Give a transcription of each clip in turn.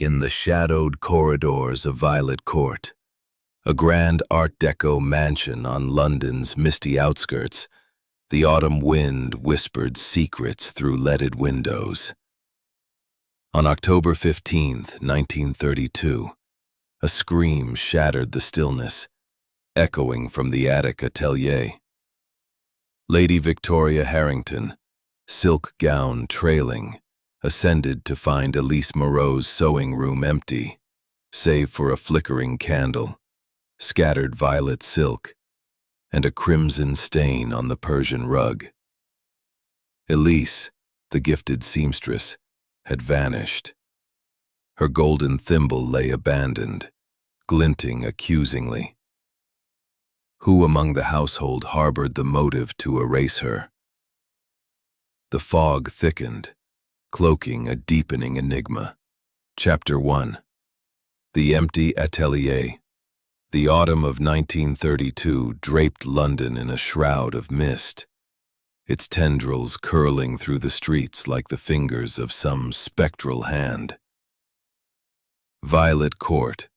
In the shadowed corridors of Violet Court, a grand Art Deco mansion on London's misty outskirts, the autumn wind whispered secrets through leaded windows. On October 15th, 1932, a scream shattered the stillness, echoing from the attic atelier. Lady Victoria Harrington, silk gown trailing, ascended to find Elise Moreau's sewing room empty, save for a flickering candle, scattered violet silk, and a crimson stain on the Persian rug. Elise, the gifted seamstress, had vanished. Her golden thimble lay abandoned, glinting accusingly. Who among the household harbored the motive to erase her? The fog thickened, cloaking a deepening enigma. Chapter 1. The Empty Atelier. The autumn of 1932 draped London in a shroud of mist, its tendrils curling through the streets like the fingers of some spectral hand. Violet Court,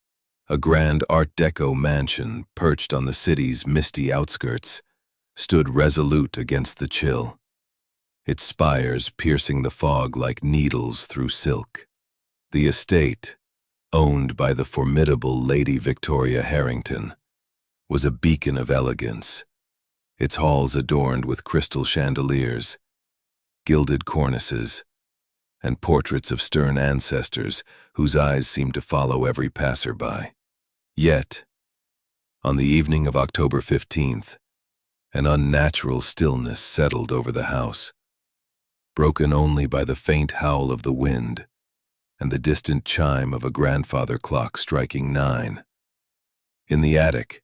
a grand Art Deco mansion perched on the city's misty outskirts, stood resolute against the chill, its spires piercing the fog like needles through silk. The estate, owned by the formidable Lady Victoria Harrington, was a beacon of elegance, its halls adorned with crystal chandeliers, gilded cornices, and portraits of stern ancestors whose eyes seemed to follow every passerby. Yet, on the evening of October 15th, an unnatural stillness settled over the house, broken only by the faint howl of the wind and the distant chime of a grandfather clock striking 9. In the attic,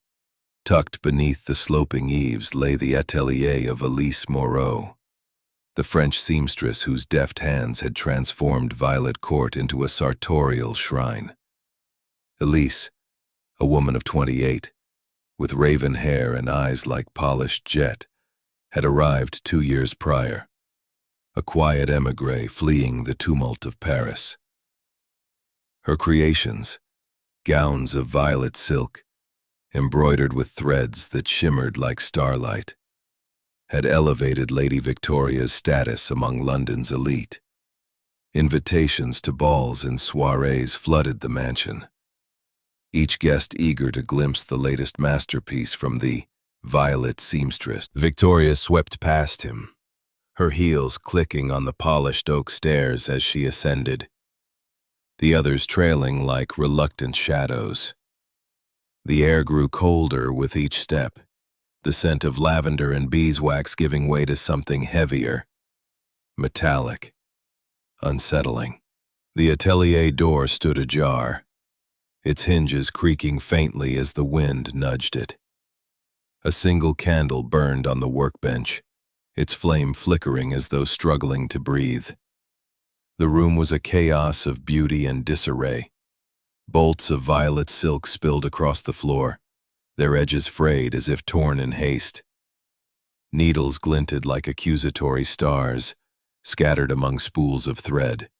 tucked beneath the sloping eaves, lay the atelier of Elise Moreau, the French seamstress whose deft hands had transformed Violet Court into a sartorial shrine. Elise, a woman of 28, with raven hair and eyes like polished jet, had arrived 2 years prior, a quiet émigré fleeing the tumult of Paris. Her creations, gowns of violet silk, embroidered with threads that shimmered like starlight, had elevated Lady Victoria's status among London's elite. Invitations to balls and soirees flooded the mansion, each guest eager to glimpse the latest masterpiece from the violet seamstress. Victoria swept past him, her heels clicking on the polished oak stairs as she ascended, the others trailing like reluctant shadows. The air grew colder with each step, the scent of lavender and beeswax giving way to something heavier, metallic, unsettling. The atelier door stood ajar, its hinges creaking faintly as the wind nudged it. A single candle burned on the workbench, its flame flickering as though struggling to breathe. The room was a chaos of beauty and disarray. Bolts of violet silk spilled across the floor, their edges frayed as if torn in haste. Needles glinted like accusatory stars, scattered among spools of thread.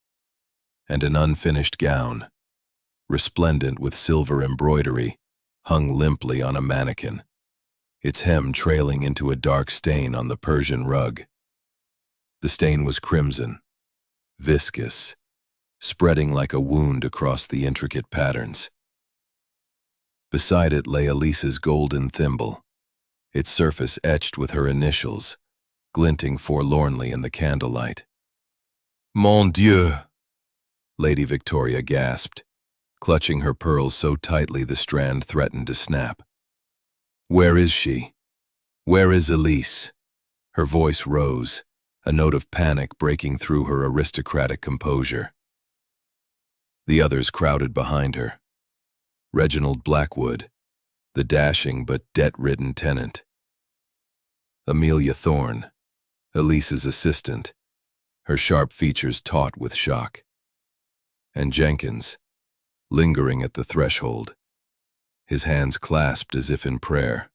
And an unfinished gown, resplendent with silver embroidery, hung limply on a mannequin, its hem trailing into a dark stain on the Persian rug. The stain was crimson, viscous, spreading like a wound across the intricate patterns. Beside it lay Elise's golden thimble, its surface etched with her initials, glinting forlornly in the candlelight. "Mon Dieu!" Lady Victoria gasped, clutching her pearls so tightly the strand threatened to snap. "Where is she? Where is Elise?" Her voice rose, a note of panic breaking through her aristocratic composure. The others crowded behind her. Reginald Blackwood, the dashing but debt-ridden tenant. Amelia Thorne, Elise's assistant, her sharp features taut with shock. And Jenkins, lingering at the threshold, his hands clasped as if in prayer.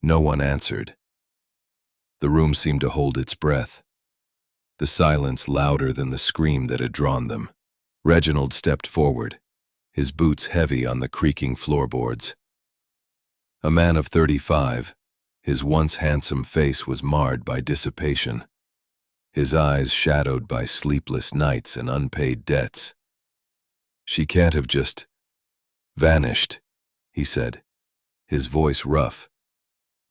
No one answered. The room seemed to hold its breath, the silence louder than the scream that had drawn them. Reginald stepped forward, his boots heavy on the creaking floorboards. A man of 35, his once handsome face was marred by dissipation, his eyes shadowed by sleepless nights and unpaid debts. "She can't have just vanished," he said, his voice rough,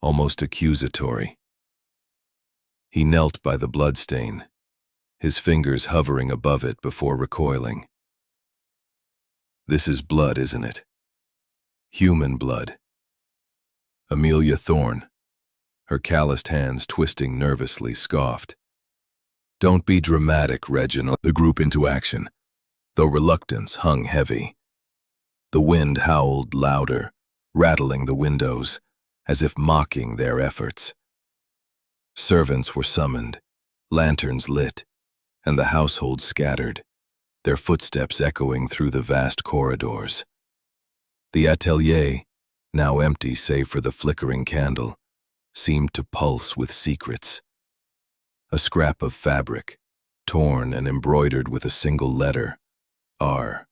almost accusatory. He knelt by the bloodstain, his fingers hovering above it before recoiling. "This is blood, isn't it? Human blood." Amelia Thorne, her calloused hands twisting nervously, scoffed. "Don't be dramatic, Reginald." The group into action, though reluctance hung heavy. The wind howled louder, rattling the windows, as if mocking their efforts. Servants were summoned, lanterns lit, and the household scattered, their footsteps echoing through the vast corridors. The atelier, now empty save for the flickering candle, seemed to pulse with secrets. A scrap of fabric, torn and embroidered with a single letter, R,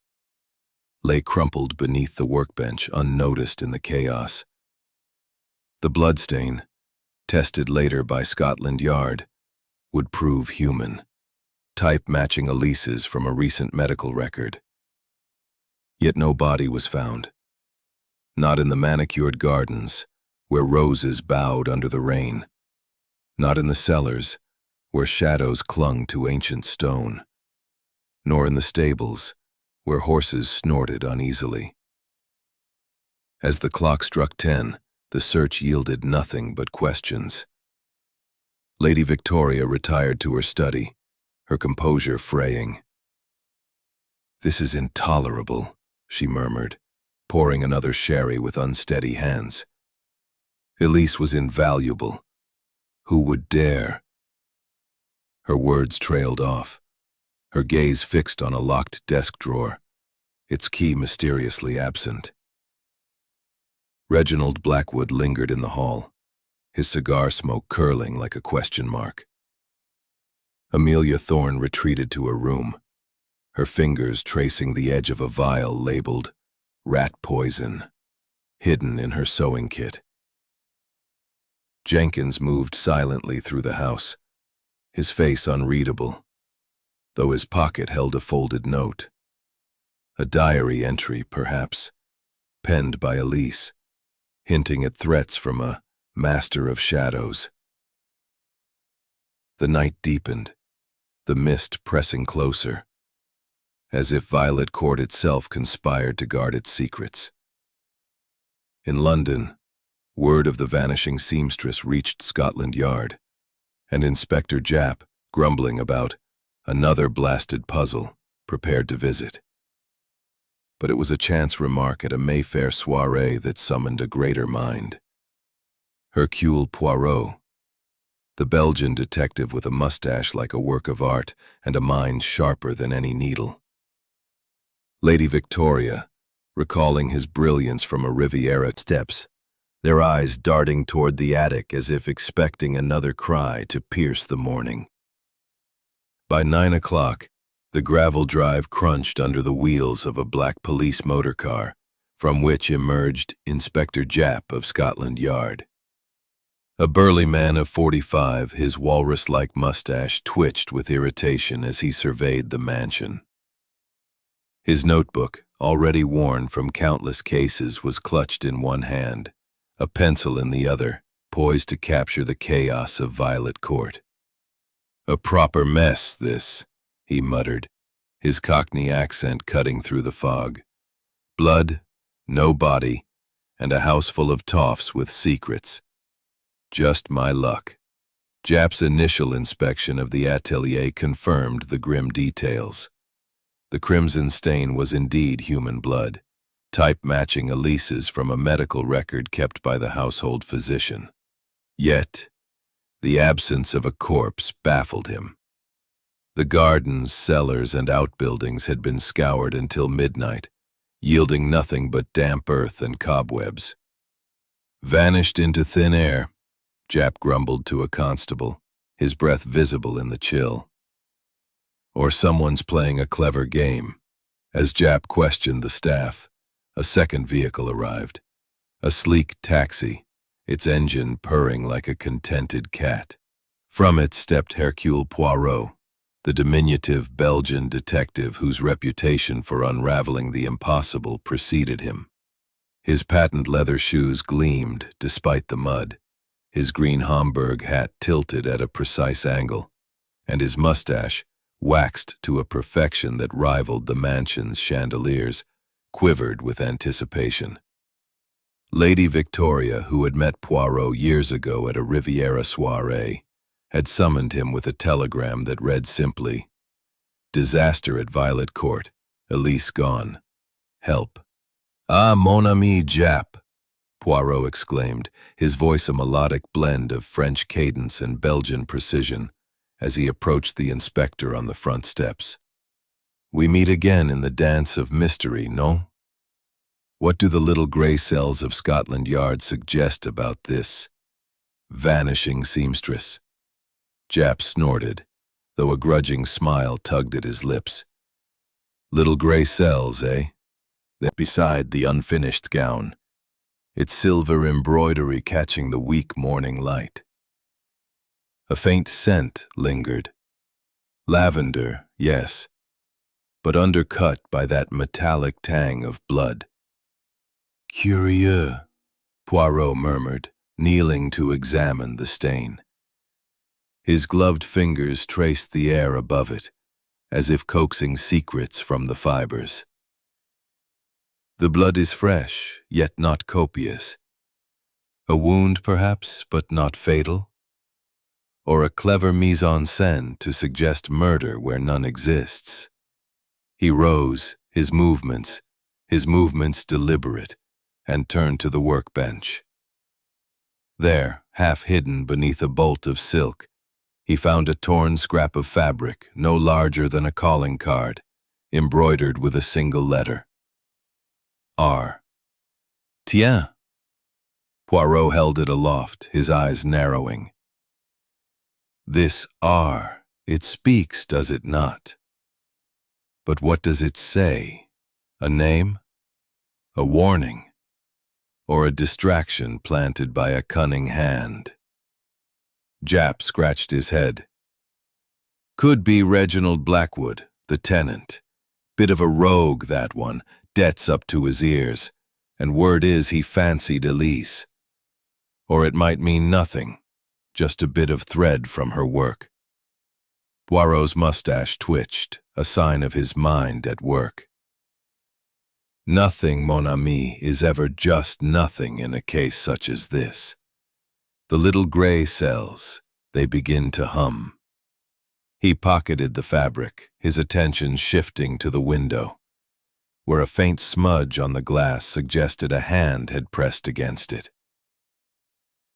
lay crumpled beneath the workbench, unnoticed in the chaos. The bloodstain, tested later by Scotland Yard, would prove human, type matching Elise's from a recent medical record. Yet no body was found. Not in the manicured gardens, where roses bowed under the rain. Not in the cellars, where shadows clung to ancient stone. Nor in the stables, where horses snorted uneasily. As the clock struck 10, the search yielded nothing but questions. Lady Victoria retired to her study, her composure fraying. "This is intolerable," she murmured, pouring another sherry with unsteady hands. Elise was invaluable. Who would dare? Her words trailed off, her gaze fixed on a locked desk drawer, its key mysteriously absent. Reginald Blackwood lingered in the hall, his cigar smoke curling like a question mark. Amelia Thorne retreated to her room, her fingers tracing the edge of a vial labeled rat poison, hidden in her sewing kit. Jenkins moved silently through the house, his face unreadable, though his pocket held a folded note. A diary entry, perhaps, penned by Elise, hinting at threats from a master of shadows. The night deepened, the mist pressing closer, as if Violet Court itself conspired to guard its secrets. In London, word of the vanishing seamstress reached Scotland Yard, and Inspector Japp, grumbling about another blasted puzzle, prepared to visit. But it was a chance remark at a Mayfair soiree that summoned a greater mind. Hercule Poirot, the Belgian detective with a mustache like a work of art and a mind sharper than any needle. Lady Victoria, recalling his brilliance from a Riviera steps, their eyes darting toward the attic as if expecting another cry to pierce the morning. By 9 o'clock, the gravel drive crunched under the wheels of a black police motor car, from which emerged Inspector Japp of Scotland Yard. A burly man of 45, his walrus-like mustache twitched with irritation as he surveyed the mansion. His notebook, already worn from countless cases, was clutched in one hand, a pencil in the other, poised to capture the chaos of Violet Court. "A proper mess, this," he muttered, his Cockney accent cutting through the fog. "Blood, no body, and a house full of toffs with secrets. Just my luck." Japp's initial inspection of the atelier confirmed the grim details. The crimson stain was indeed human blood, type matching Elise's from a medical record kept by the household physician. Yet, the absence of a corpse baffled him. The gardens, cellars, and outbuildings had been scoured until midnight, yielding nothing but damp earth and cobwebs. "Vanished into thin air," Japp grumbled to a constable, his breath visible in the chill. "Or someone's playing a clever game." As Japp questioned the staff, a second vehicle arrived. A sleek taxi, its engine purring like a contented cat. From it stepped Hercule Poirot, the diminutive Belgian detective whose reputation for unraveling the impossible preceded him. His patent leather shoes gleamed despite the mud, his green Homburg hat tilted at a precise angle, and his mustache, waxed to a perfection that rivaled the mansion's chandeliers, quivered with anticipation. Lady Victoria, who had met Poirot years ago at a Riviera soiree, had summoned him with a telegram that read simply, "Disaster at Violet Court. Elise gone. Help." "Ah, mon ami Japp," Poirot exclaimed, his voice a melodic blend of French cadence and Belgian precision, as he approached the inspector on the front steps. "We meet again in the dance of mystery, no? What do the little grey cells of Scotland Yard suggest about this vanishing seamstress?" Japp snorted, though a grudging smile tugged at his lips. "Little grey cells, eh?" Beside the unfinished gown, its silver embroidery catching the weak morning light. A faint scent lingered. Lavender, yes, but undercut by that metallic tang of blood. "Curieux," Poirot murmured, kneeling to examine the stain. His gloved fingers traced the air above it, as if coaxing secrets from the fibers. The blood is fresh, yet not copious. A wound, perhaps, but not fatal? Or a clever mise-en-scène to suggest murder where none exists? He rose, his movements deliberate, and turned to the workbench. There, half hidden beneath a bolt of silk, he found a torn scrap of fabric no larger than a calling card, embroidered with a single letter. R. "Tiens!" Poirot held it aloft, his eyes narrowing. "This R, it speaks, does it not? But what does it say? A name? A warning? Or a distraction planted by a cunning hand?" Japp scratched his head. "Could be Reginald Blackwood, the tenant. Bit of a rogue, that one, debts up to his ears, and word is he fancied Elise. Or it might mean nothing, just a bit of thread from her work." Poirot's mustache twitched, a sign of his mind at work. "Nothing, mon ami, is ever just nothing in a case such as this. The little grey cells, they begin to hum." He pocketed the fabric, his attention shifting to the window, where a faint smudge on the glass suggested a hand had pressed against it.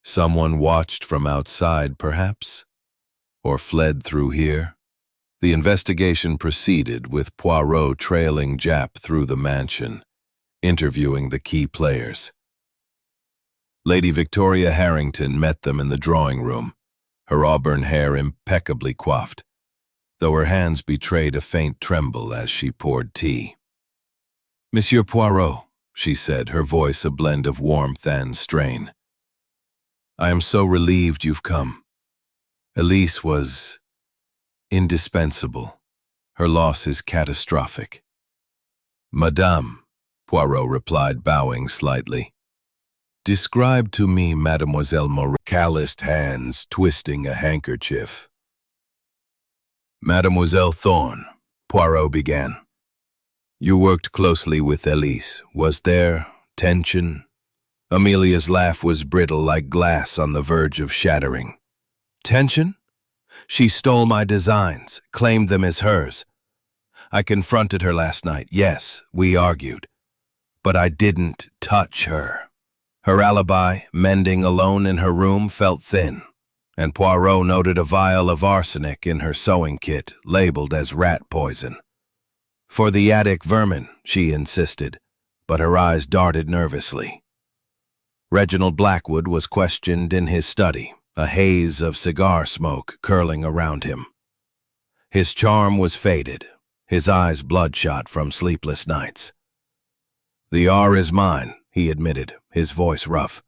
Someone watched from outside, perhaps? Or fled through here? The investigation proceeded, with Poirot trailing Japp through the mansion, interviewing the key players. Lady Victoria Harrington met them in the drawing room, her auburn hair impeccably coiffed, though her hands betrayed a faint tremble as she poured tea. "Monsieur Poirot," she said, her voice a blend of warmth and strain. "I am so relieved you've come. Elise was indispensable. Her loss is catastrophic." "Madame," Poirot replied, bowing slightly. "Describe to me Mademoiselle Moreau." Calloused hands twisting a handkerchief. "Mademoiselle Thorne," Poirot began. "You worked closely with Elise. Was there tension?" Amelia's laugh was brittle like glass on the verge of shattering. "Tension? She stole my designs, claimed them as hers. I confronted her last night. Yes, we argued. But I didn't touch her. Her alibi, mending alone in her room, felt thin, and Poirot noted a vial of arsenic in her sewing kit, labeled as rat poison. For the attic vermin, she insisted, but her eyes darted nervously. Reginald Blackwood was questioned in his study, a haze of cigar smoke curling around him. His charm was faded, his eyes bloodshot from sleepless nights. "The R is mine," he admitted, his voice rough.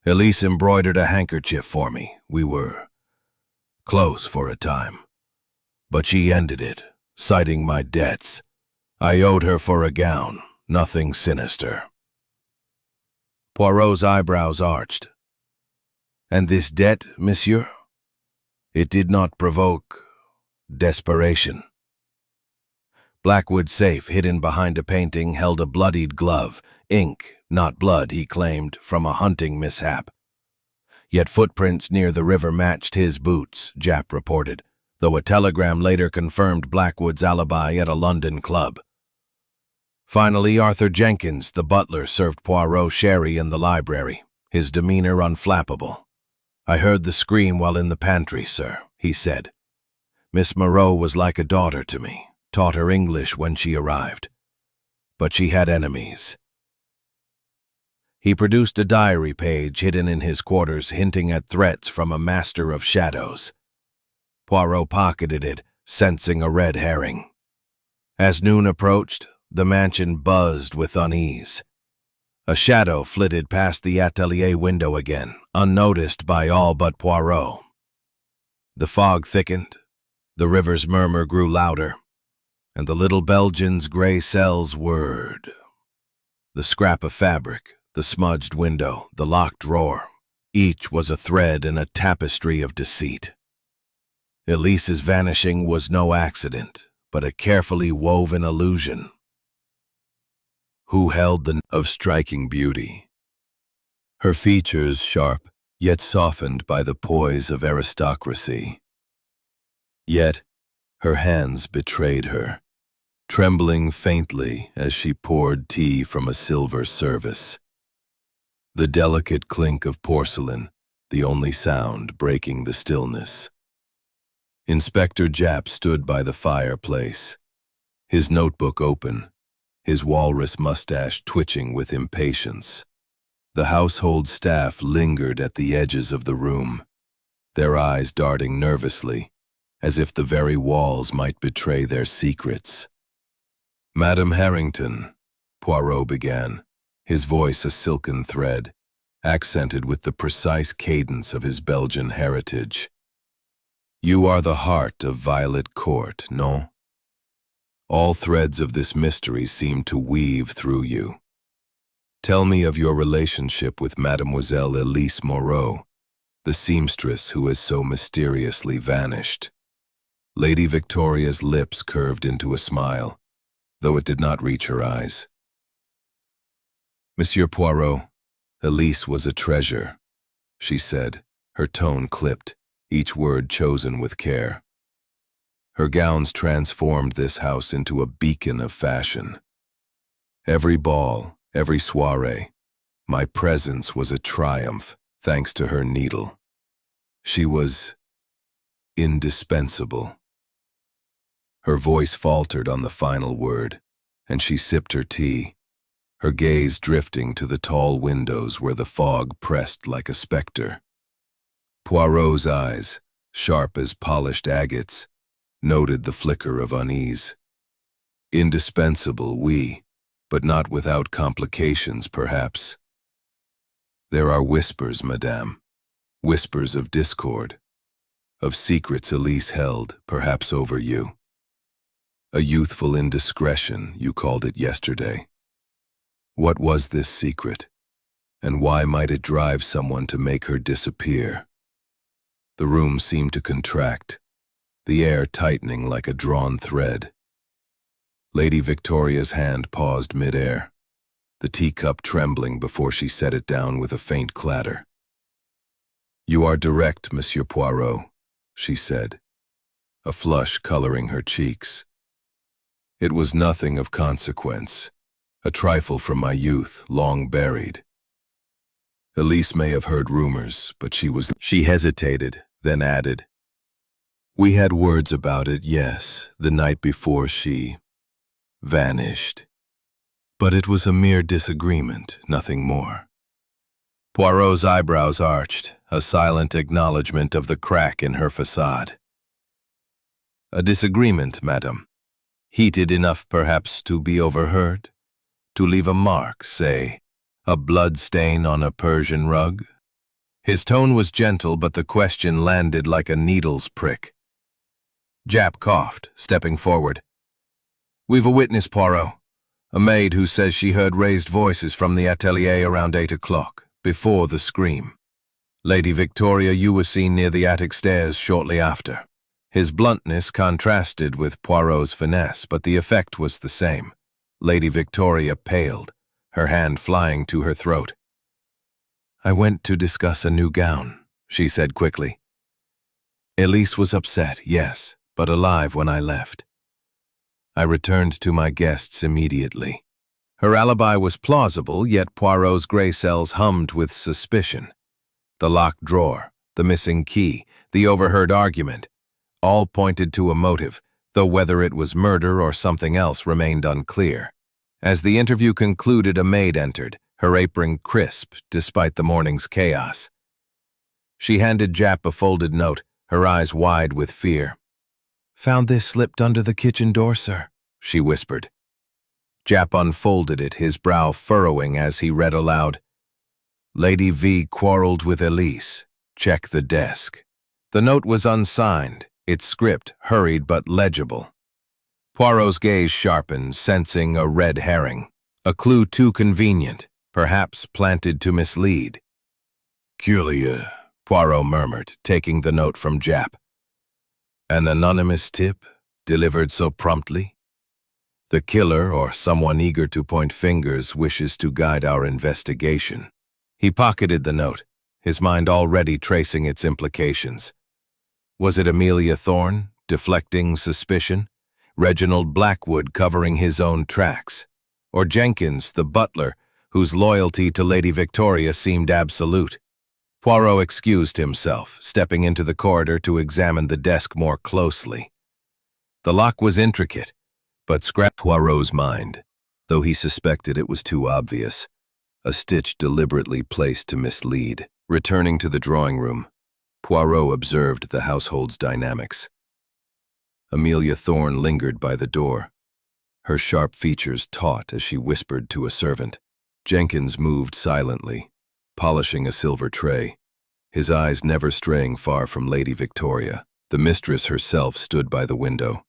"Elise embroidered a handkerchief for me. We were close for a time. But she ended it, citing my debts. I owed her for a gown, nothing sinister." Poirot's eyebrows arched. "And this debt, monsieur? It did not provoke desperation?" Blackwood's safe, hidden behind a painting, held a bloodied glove. Ink, not blood, he claimed, from a hunting mishap. Yet footprints near the river matched his boots, Japp reported, though a telegram later confirmed Blackwood's alibi at a London club. Finally, Arthur Jenkins, the butler, served Poirot sherry in the library, his demeanor unflappable. "I heard the scream while in the pantry, sir," he said. "Miss Moreau was like a daughter to me, taught her English when she arrived. But she had enemies." He produced a diary page hidden in his quarters, hinting at threats from a master of shadows. Poirot pocketed it, sensing a red herring. As noon approached, the mansion buzzed with unease. A shadow flitted past the atelier window again, unnoticed by all but Poirot. The fog thickened, the river's murmur grew louder, and the little Belgian's gray cells whirred. The scrap of fabric, the smudged window, the locked drawer, each was a thread in a tapestry of deceit. Elise's vanishing was no accident, but a carefully woven illusion. Who held the of striking beauty? Her features sharp, yet softened by the poise of aristocracy. Yet her hands betrayed her, trembling faintly as she poured tea from a silver service. The delicate clink of porcelain, the only sound breaking the stillness. Inspector Japp stood by the fireplace, his notebook open, his walrus mustache twitching with impatience. The household staff lingered at the edges of the room, their eyes darting nervously, as if the very walls might betray their secrets. "Madame Harrington," Poirot began, his voice a silken thread, accented with the precise cadence of his Belgian heritage. "You are the heart of Violet Court, no? All threads of this mystery seem to weave through you. Tell me of your relationship with Mademoiselle Elise Moreau, the seamstress who has so mysteriously vanished." Lady Victoria's lips curved into a smile, though it did not reach her eyes. "Monsieur Poirot, Elise was a treasure," she said, her tone clipped, each word chosen with care. Her gowns transformed this house into a beacon of fashion. Every ball, every soiree, my presence was a triumph thanks to her needle. She was indispensable. Her voice faltered on the final word, and she sipped her tea, her gaze drifting to the tall windows where the fog pressed like a specter. Poirot's eyes, sharp as polished agates, noted the flicker of unease. Indispensable, oui, but not without complications, perhaps. There are whispers, madame, whispers of discord, of secrets Elise held, perhaps over you. A youthful indiscretion, you called it yesterday. What was this secret, and why might it drive someone to make her disappear? The room seemed to contract, the air tightening like a drawn thread. Lady Victoria's hand paused mid-air, the teacup trembling before she set it down with a faint clatter. "You are direct, Monsieur Poirot," she said, a flush coloring her cheeks. "It was nothing of consequence, a trifle from my youth, long buried. Elise may have heard rumors, but She hesitated, then added, "We had words about it, yes, the night before she vanished. But it was a mere disagreement, nothing more." Poirot's eyebrows arched, a silent acknowledgement of the crack in her facade. "A disagreement, madame. Heated enough perhaps to be overheard? To leave a mark, say, a blood stain on a Persian rug? His tone was gentle, but the question landed like a needle's prick. Japp coughed, stepping forward. We've a witness, Poirot. A maid who says she heard raised voices from the atelier around 8 o'clock, before the scream. Lady Victoria, you were seen near the attic stairs shortly after. His bluntness contrasted with Poirot's finesse, but the effect was the same. Lady Victoria paled, her hand flying to her throat. I went to discuss a new gown, she said quickly. Elise was upset, yes, but alive when I left. I returned to my guests immediately. Her alibi was plausible, yet Poirot's gray cells hummed with suspicion. The locked drawer, the missing key, the overheard argument, all pointed to a motive, though whether it was murder or something else remained unclear. As the interview concluded, a maid entered, her apron crisp despite the morning's chaos. She handed Japp a folded note, her eyes wide with fear. Found this slipped under the kitchen door, sir, she whispered. Japp unfolded it, his brow furrowing as he read aloud. Lady V quarreled with Elise. Check the desk. The note was unsigned, its script hurried but legible. Poirot's gaze sharpened, sensing a red herring. A clue too convenient, perhaps planted to mislead. Curieux, Poirot murmured, taking the note from Japp. An anonymous tip, delivered so promptly? The killer, or someone eager to point fingers, wishes to guide our investigation. He pocketed the note, his mind already tracing its implications. Was it Amelia Thorne, deflecting suspicion? Reginald Blackwood covering his own tracks? Or Jenkins, the butler, whose loyalty to Lady Victoria seemed absolute? Poirot excused himself, stepping into the corridor to examine the desk more closely. The lock was intricate, but scratched Poirot's mind, though he suspected it was too obvious. A stitch deliberately placed to mislead. Returning to the drawing room, Poirot observed the household's dynamics. Amelia Thorne lingered by the door, her sharp features taut as she whispered to a servant. Jenkins moved silently, polishing a silver tray, his eyes never straying far from Lady Victoria. The mistress herself stood by the window,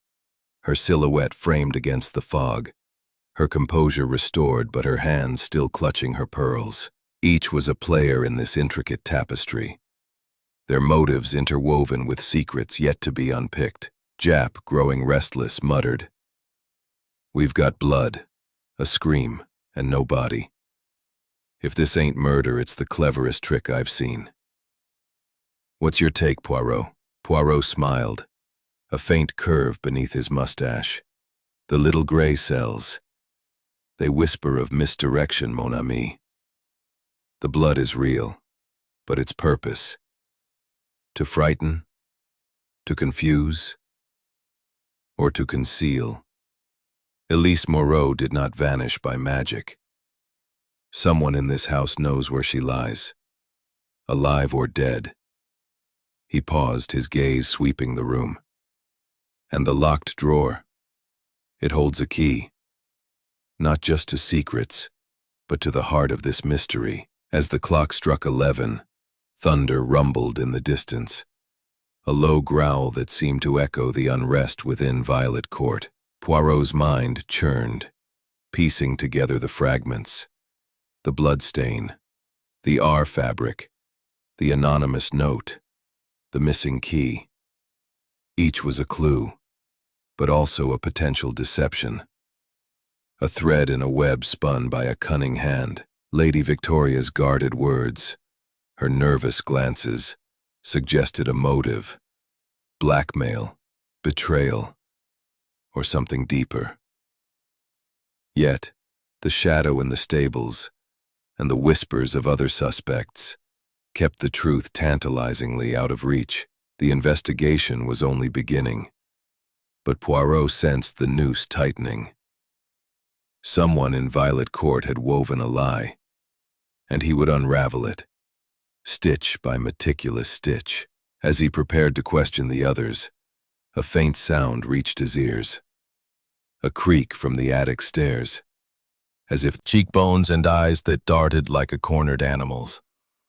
her silhouette framed against the fog, her composure restored but her hands still clutching her pearls. Each was a player in this intricate tapestry, their motives interwoven with secrets yet to be unpicked. Japp, growing restless, muttered, We've got blood, a scream, and no body. If this ain't murder, it's the cleverest trick I've seen. What's your take, Poirot? Poirot smiled, a faint curve beneath his mustache. The little gray cells. They whisper of misdirection, mon ami. The blood is real, but its purpose. To frighten? To confuse? Or to conceal? Elise Moreau did not vanish by magic. Someone in this house knows where she lies, alive or dead. He paused, his gaze sweeping the room. And the locked drawer. It holds a key, not just to secrets, but to the heart of this mystery. As the clock struck 11, thunder rumbled in the distance, a low growl that seemed to echo the unrest within Violet Court. Poirot's mind churned, piecing together the fragments. The bloodstain, the R fabric, the anonymous note, the missing key. Each was a clue, but also a potential deception. A thread in a web spun by a cunning hand. Lady Victoria's guarded words, her nervous glances, suggested a motive, blackmail, betrayal, or something deeper. Yet, the shadow in the stables, and the whispers of other suspects, kept the truth tantalizingly out of reach. The investigation was only beginning, but Poirot sensed the noose tightening. Someone in Violet Court had woven a lie, and he would unravel it, stitch by meticulous stitch. As he prepared to question the others, a faint sound reached his ears. a creak from the attic stairs, as if cheekbones and eyes that darted like a cornered animal's.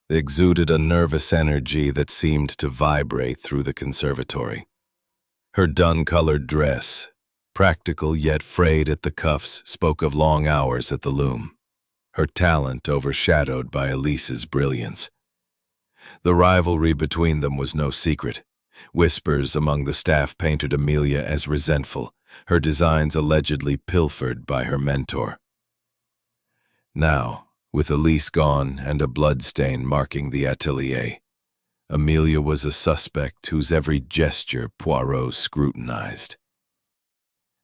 They exuded a nervous energy that seemed to vibrate through the conservatory. Her dun-colored dress, practical yet frayed at the cuffs, spoke of long hours at the loom, her talent overshadowed by Elise's brilliance. The rivalry between them was no secret. Whispers among the staff painted Amelia as resentful, her designs allegedly pilfered by her mentor. Now, with Elise gone and a bloodstain marking the atelier, Amelia was a suspect whose every gesture Poirot scrutinized.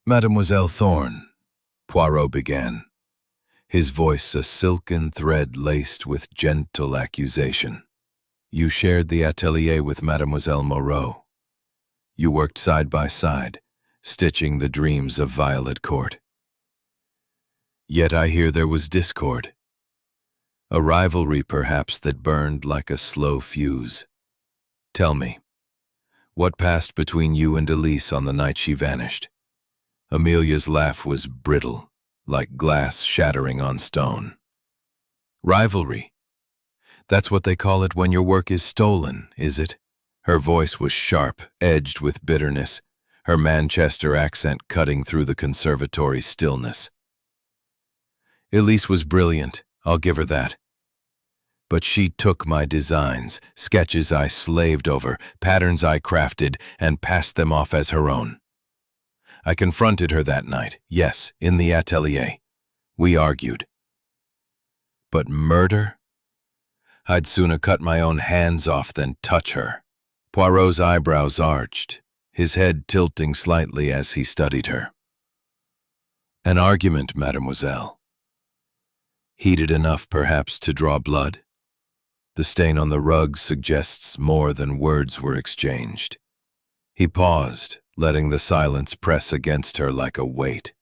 "Mademoiselle Thorne," Poirot began, his voice a silken thread laced with gentle accusation. "You shared the atelier with Mademoiselle Moreau. You worked side by side, stitching the dreams of Violet Court. Yet I hear there was discord. A rivalry, perhaps, that burned like a slow fuse. Tell me, what passed between you and Elise on the night she vanished?" Amelia's laugh was brittle, like glass shattering on stone. "Rivalry? That's what they call it when your work is stolen, is it?" Her voice was sharp, edged with bitterness, her Manchester accent cutting through the conservatory stillness. "Elise was brilliant, I'll give her that. But she took my designs, sketches I slaved over, patterns I crafted, and passed them off as her own. I confronted her that night, yes, in the atelier. We argued. But murder? I'd sooner cut my own hands off than touch her." Poirot's eyebrows arched, his head tilting slightly as he studied her. "An argument, mademoiselle. Heated enough, perhaps, to draw blood? The stain on the rug suggests more than words were exchanged." He paused, letting the silence press against her like a weight.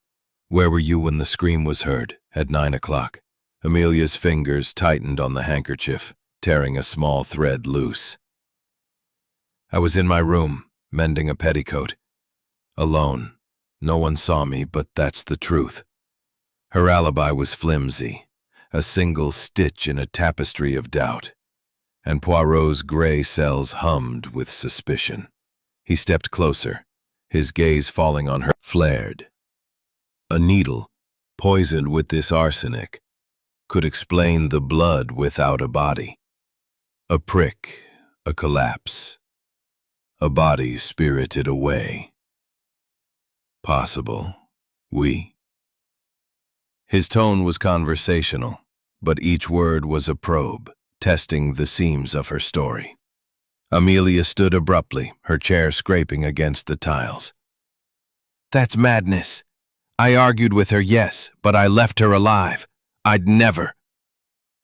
"Where were you when the scream was heard, at 9 o'clock? Amelia's fingers tightened on the handkerchief, tearing a small thread loose. "I was in my room, mending a petticoat. Alone. No one saw me, but that's the truth." Her alibi was flimsy, a single stitch in a tapestry of doubt, and Poirot's gray cells hummed with suspicion. He stepped closer, his gaze falling on her. Flared. "A needle, poisoned with this arsenic, could explain the blood without a body. A prick, a collapse, a body spirited away. Possible, oui." His tone was conversational, but each word was a probe, testing the seams of her story. Amelia stood abruptly, her chair scraping against the tiles. "That's madness. I argued with her, yes, but I left her alive. I'd never."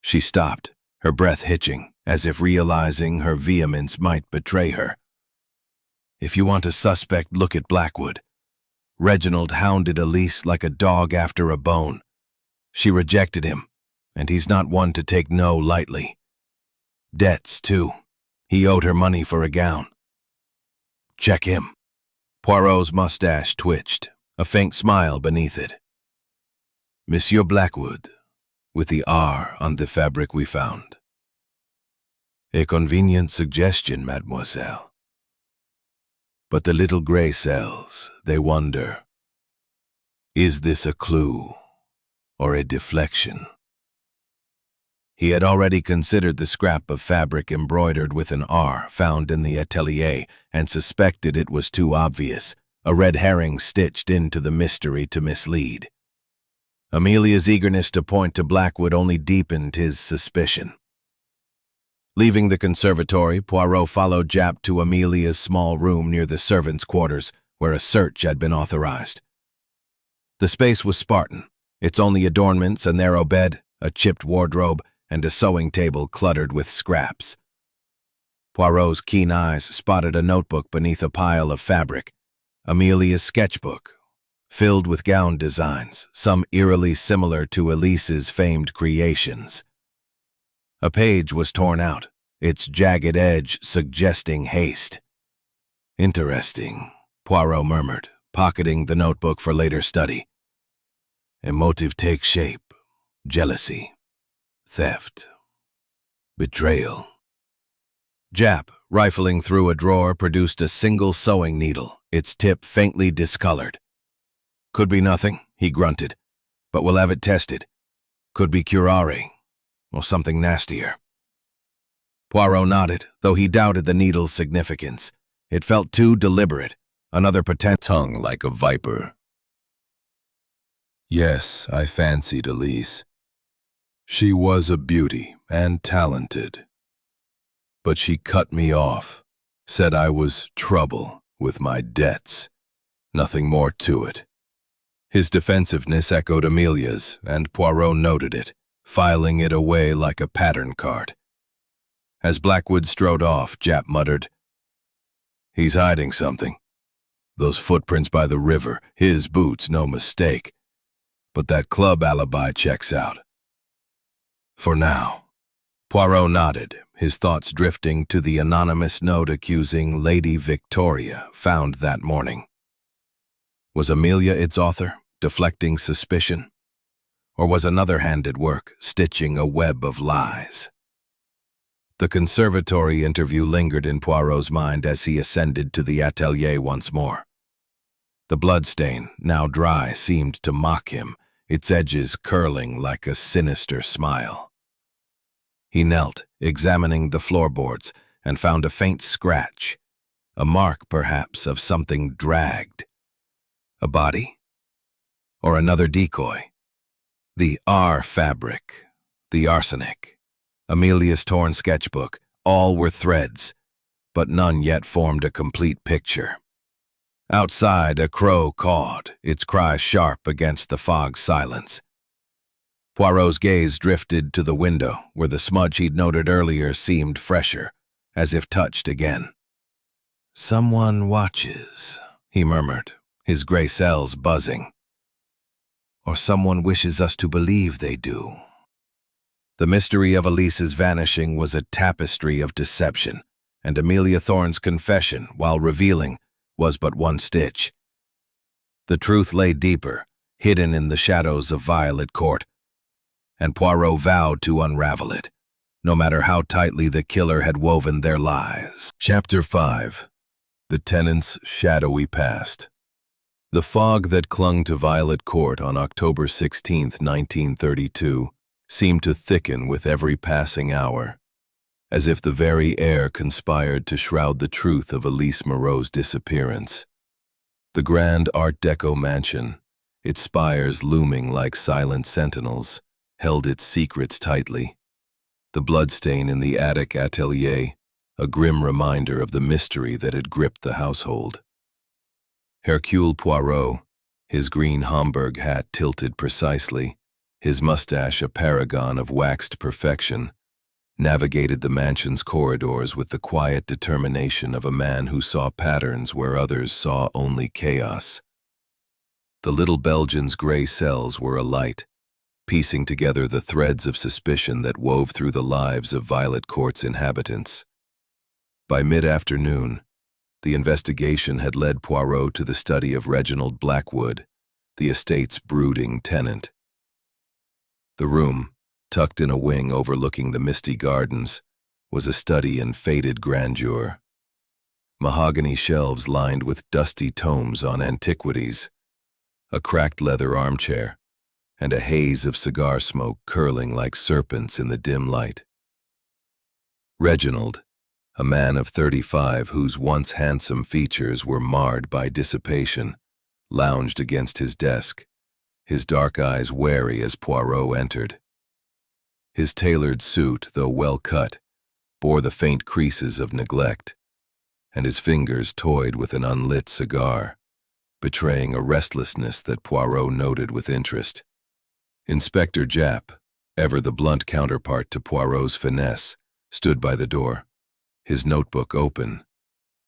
She stopped, her breath hitching, as if realizing her vehemence might betray her. "If you want a suspect, look at Blackwood. Reginald hounded Elise like a dog after a bone. She rejected him, and he's not one to take no lightly. Debts, too. He owed her money for a gown. Check him." Poirot's mustache twitched, a faint smile beneath it. "Monsieur Blackwood, with the R on the fabric we found. A convenient suggestion, mademoiselle. But the little gray cells, they wonder, is this a clue or a deflection?" He had already considered the scrap of fabric embroidered with an R found in the atelier and suspected it was too obvious, a red herring stitched into the mystery to mislead. Amelia's eagerness to point to Blackwood only deepened his suspicion. Leaving the conservatory, Poirot followed Japp to Amelia's small room near the servants' quarters, where a search had been authorized. The space was Spartan, its only adornments a narrow bed, a chipped wardrobe, and a sewing table cluttered with scraps. Poirot's keen eyes spotted a notebook beneath a pile of fabric, Amelia's sketchbook, filled with gown designs, some eerily similar to Elise's famed creations. A page was torn out, its jagged edge suggesting haste. "Interesting," Poirot murmured, pocketing the notebook for later study. A motive takes shape: jealousy, theft, betrayal. Jap, rifling through a drawer, produced a single sewing needle, its tip faintly discolored. Could be nothing, he grunted, but we'll have it tested. Could be curare, or something nastier. Poirot nodded, though he doubted the needle's significance. It felt too deliberate, another potential tongue like a viper. Yes, I fancied Elise. She was a beauty and talented. But she cut me off, said I was trouble with my debts. Nothing more to it. His defensiveness echoed Amelia's, and Poirot noted it, filing it away like a pattern card. As Blackwood strode off, Jap muttered, "He's hiding something. Those footprints by the river, his boots, no mistake. But that club alibi checks out. For now." Poirot nodded, his thoughts drifting to the anonymous note accusing Lady Victoria, found that morning. Was Amelia its author, deflecting suspicion? Or was another hand at work, stitching a web of lies? The conservatory interview lingered in Poirot's mind as he ascended to the atelier once more. The bloodstain, now dry, seemed to mock him, its edges curling like a sinister smile. He knelt, examining the floorboards, and found a faint scratch, a mark, perhaps, of something dragged. A body? Or another decoy? The R fabric, the arsenic, Amelia's torn sketchbook, all were threads, but none yet formed a complete picture. Outside, a crow cawed, its cry sharp against the fog silence. Poirot's gaze drifted to the window, where the smudge he'd noted earlier seemed fresher, as if touched again. "Someone watches," he murmured, his gray cells buzzing. "Or someone wishes us to believe they do." The mystery of Elise's vanishing was a tapestry of deception, and Amelia Thorne's confession, while revealing, was but one stitch. The truth lay deeper, hidden in the shadows of Violet Court, and Poirot vowed to unravel it, no matter how tightly the killer had woven their lies. Chapter 5. The Tenant's Shadowy Past. The fog that clung to Violet Court on October 16, 1932, seemed to thicken with every passing hour, as if the very air conspired to shroud the truth of Elise Moreau's disappearance. The grand Art Deco mansion, its spires looming like silent sentinels, held its secrets tightly. The bloodstain in the attic atelier, a grim reminder of the mystery that had gripped the household. Hercule Poirot, his green Homburg hat tilted precisely, his mustache a paragon of waxed perfection, navigated the mansion's corridors with the quiet determination of a man who saw patterns where others saw only chaos. The little Belgian's gray cells were alight, piecing together the threads of suspicion that wove through the lives of Violet Court's inhabitants. By mid-afternoon, the investigation had led Poirot to the study of Reginald Blackwood, the estate's brooding tenant. The room, tucked in a wing overlooking the misty gardens, was a study in faded grandeur. Mahogany shelves lined with dusty tomes on antiquities, a cracked leather armchair, and a haze of cigar smoke curling like serpents in the dim light. Reginald, a man of 35 whose once handsome features were marred by dissipation, lounged against his desk, his dark eyes wary as Poirot entered. His tailored suit, though well cut, bore the faint creases of neglect, and his fingers toyed with an unlit cigar, betraying a restlessness that Poirot noted with interest. Inspector Jap, ever the blunt counterpart to Poirot's finesse, stood by the door, his notebook open,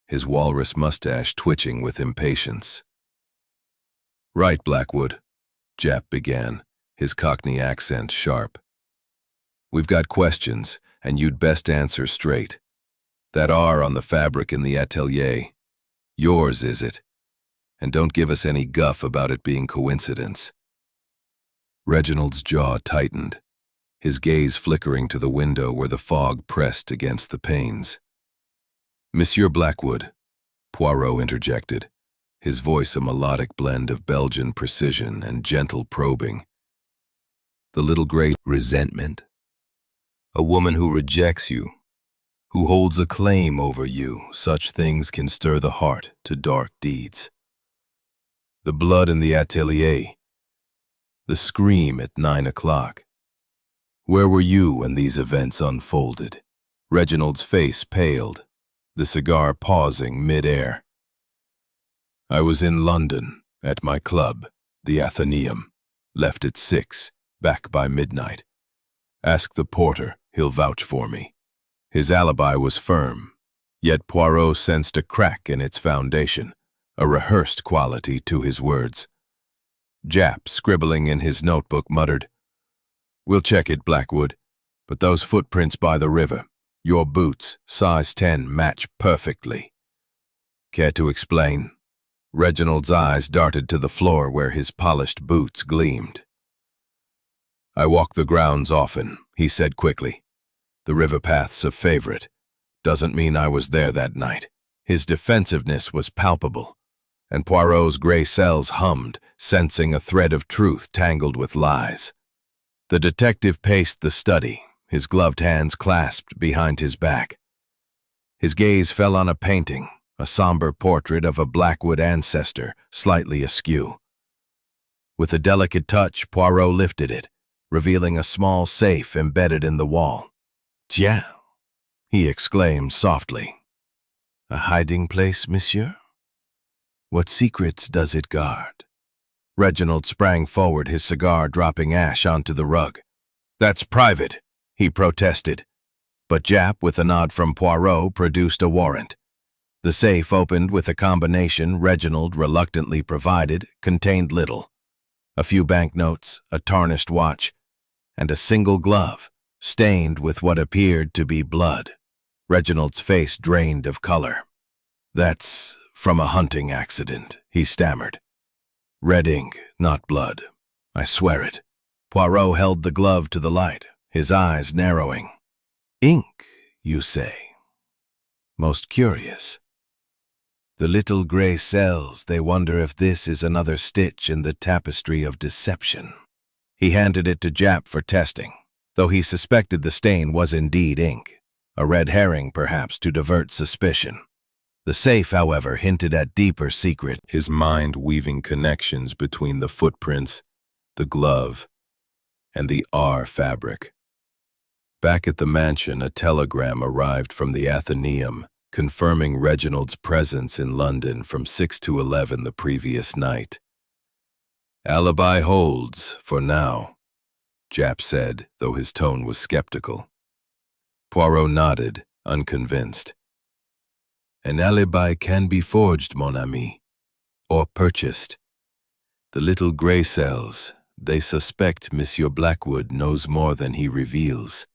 his walrus mustache twitching with impatience. "Right, Blackwood," Jap began, his Cockney accent sharp. "We've got questions, and you'd best answer straight. That R on the fabric in the atelier, yours, is it? And don't give us any guff about it being coincidence." Reginald's jaw tightened, his gaze flickering to the window where the fog pressed against the panes. "Monsieur Blackwood," Poirot interjected, his voice a melodic blend of Belgian precision and gentle probing. "The little gray resentment? A woman who rejects you, who holds a claim over you, such things can stir the heart to dark deeds. The blood in the atelier, the scream at 9 o'clock. Where were you when these events unfolded?" Reginald's face paled, the cigar pausing mid-air. "I was in London, at my club, the Athenaeum. Left at 6, back by midnight. Ask the porter, he'll vouch for me." His alibi was firm, yet Poirot sensed a crack in its foundation, a rehearsed quality to his words. Jap, scribbling in his notebook, muttered, "We'll check it, Blackwood, but those footprints by the river, your boots, size 10, match perfectly." "Care to explain?" Reginald's eyes darted to the floor where his polished boots gleamed. "I walk the grounds often," he said quickly. "The river path's a favorite. Doesn't mean I was there that night." His defensiveness was palpable, and Poirot's gray cells hummed, sensing a thread of truth tangled with lies. The detective paced the study, his gloved hands clasped behind his back. His gaze fell on a painting, a somber portrait of a Blackwood ancestor, slightly askew. With a delicate touch, Poirot lifted it, revealing a small safe embedded in the wall. "Tiens," he exclaimed softly. "A hiding place, monsieur? What secrets does it guard?" Reginald sprang forward, his cigar dropping ash onto the rug. "That's private," he protested. But Jap, with a nod from Poirot, produced a warrant. The safe, opened with a combination Reginald reluctantly provided, contained little. A few banknotes, a tarnished watch, and a single glove, stained with what appeared to be blood. Reginald's face drained of color. "That's from a hunting accident," he stammered. "Red ink, not blood. I swear it." Poirot held the glove to the light, his eyes narrowing. "Ink, you say? Most curious. The little gray cells, they wonder if this is another stitch in the tapestry of deception." He handed it to Jap for testing, though he suspected the stain was indeed ink, a red herring perhaps to divert suspicion. The safe, however, hinted at deeper secret, his mind weaving connections between the footprints, the glove, and the R fabric. Back at the mansion, a telegram arrived from the Athenaeum, confirming Reginald's presence in London from 6 to 11 the previous night. "Alibi holds, for now," Jap said, though his tone was skeptical. Poirot nodded, unconvinced. "An alibi can be forged, mon ami, or purchased. The little gray cells, they suspect Monsieur Blackwood knows more than he reveals."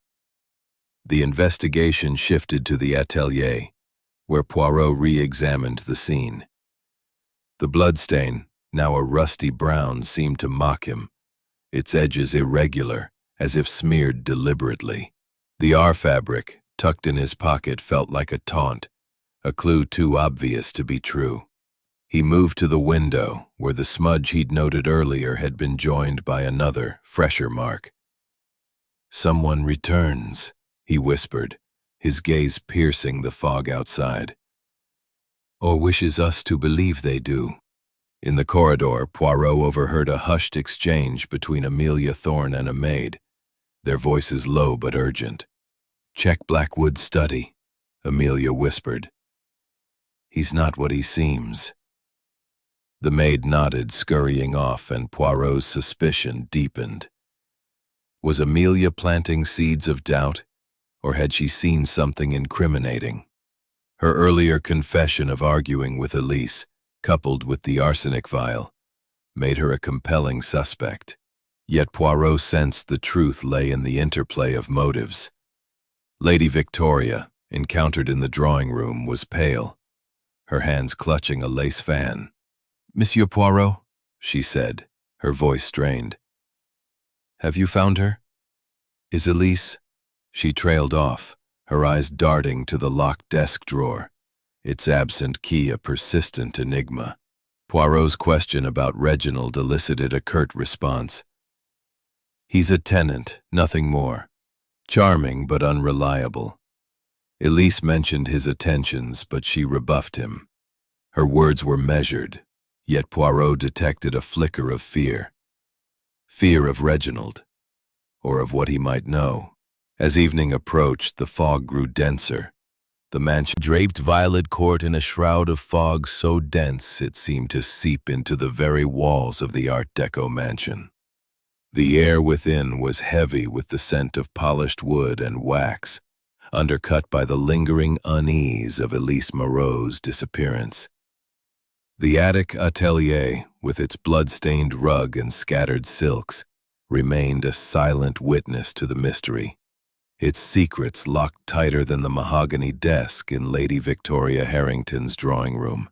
The investigation shifted to the atelier, where Poirot re-examined the scene. The bloodstain, now a rusty brown, seemed to mock him, its edges irregular, as if smeared deliberately. The R fabric, tucked in his pocket, felt like a taunt, a clue too obvious to be true. He moved to the window, where the smudge he'd noted earlier had been joined by another, fresher mark. "Someone returns," he whispered, his gaze piercing the fog outside. "Or wishes us to believe they do." In the corridor, Poirot overheard a hushed exchange between Amelia Thorne and a maid, their voices low but urgent. "Check Blackwood's study," Amelia whispered. "He's not what he seems." The maid nodded, scurrying off, and Poirot's suspicion deepened. Was Amelia planting seeds of doubt, or had she seen something incriminating? Her earlier confession of arguing with Elise, coupled with the arsenic vial, made her a compelling suspect. Yet Poirot sensed the truth lay in the interplay of motives. Lady Victoria, encountered in the drawing room, was pale, her hands clutching a lace fan. Monsieur Poirot, she said, her voice strained. Have you found her? Is Elise? She trailed off, her eyes darting to the locked desk drawer, its absent key a persistent enigma. Poirot's question about Reginald elicited a curt response. He's a tenant, nothing more. Charming but unreliable. Elise mentioned his attentions, but she rebuffed him. Her words were measured, yet Poirot detected a flicker of fear. Fear of Reginald, or of what he might know. As evening approached, the fog grew denser. The mansion draped Violet Court in a shroud of fog so dense it seemed to seep into the very walls of the Art Deco mansion. The air within was heavy with the scent of polished wood and wax, undercut by the lingering unease of Elise Moreau's disappearance. The attic atelier, with its blood-stained rug and scattered silks, remained a silent witness to the mystery, its secrets locked tighter than the mahogany desk in Lady Victoria Harrington's drawing room.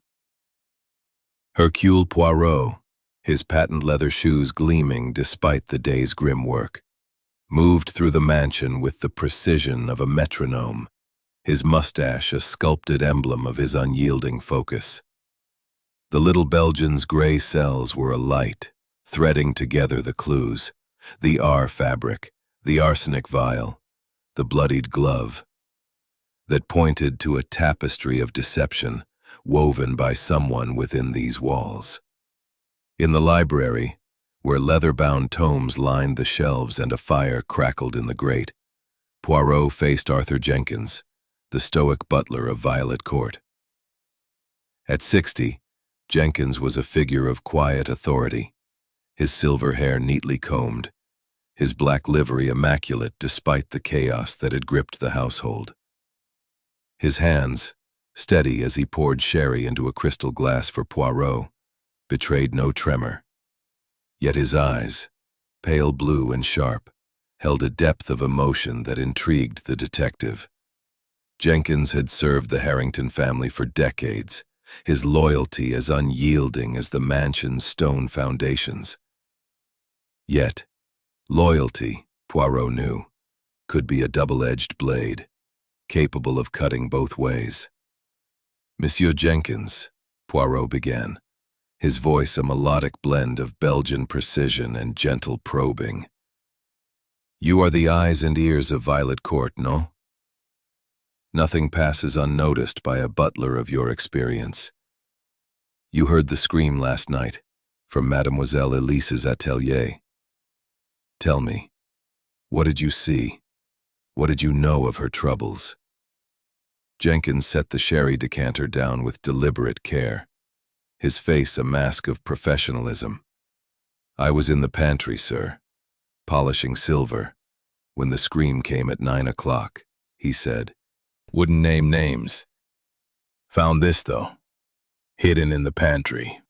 Hercule Poirot, his patent leather shoes gleaming despite the day's grim work, moved through the mansion with the precision of a metronome, his mustache a sculpted emblem of his unyielding focus. The little Belgian's gray cells were alight, threading together the clues, the R fabric, the arsenic vial, the bloodied glove, that pointed to a tapestry of deception woven by someone within these walls. In the library, where leather-bound tomes lined the shelves and a fire crackled in the grate, Poirot faced Arthur Jenkins, the stoic butler of Violet Court. At 60, Jenkins was a figure of quiet authority, his silver hair neatly combed, his black livery immaculate despite the chaos that had gripped the household. His hands, steady as he poured sherry into a crystal glass for Poirot, betrayed no tremor. Yet his eyes, pale blue and sharp, held a depth of emotion that intrigued the detective. Jenkins had served the Harrington family for decades, his loyalty as unyielding as the mansion's stone foundations. Yet, loyalty, Poirot knew, could be a double-edged blade, capable of cutting both ways. Monsieur Jenkins, Poirot began, his voice a melodic blend of Belgian precision and gentle probing. You are the eyes and ears of Violet Court, no? Nothing passes unnoticed by a butler of your experience. You heard the scream last night from Mademoiselle Elise's atelier. Tell me, what did you see? What did you know of her troubles? Jenkins set the sherry decanter down with deliberate care, his face a mask of professionalism. I was in the pantry, sir, polishing silver, when the scream came at 9 o'clock, he said. Wouldn't name names. Found this, though, hidden in the pantry.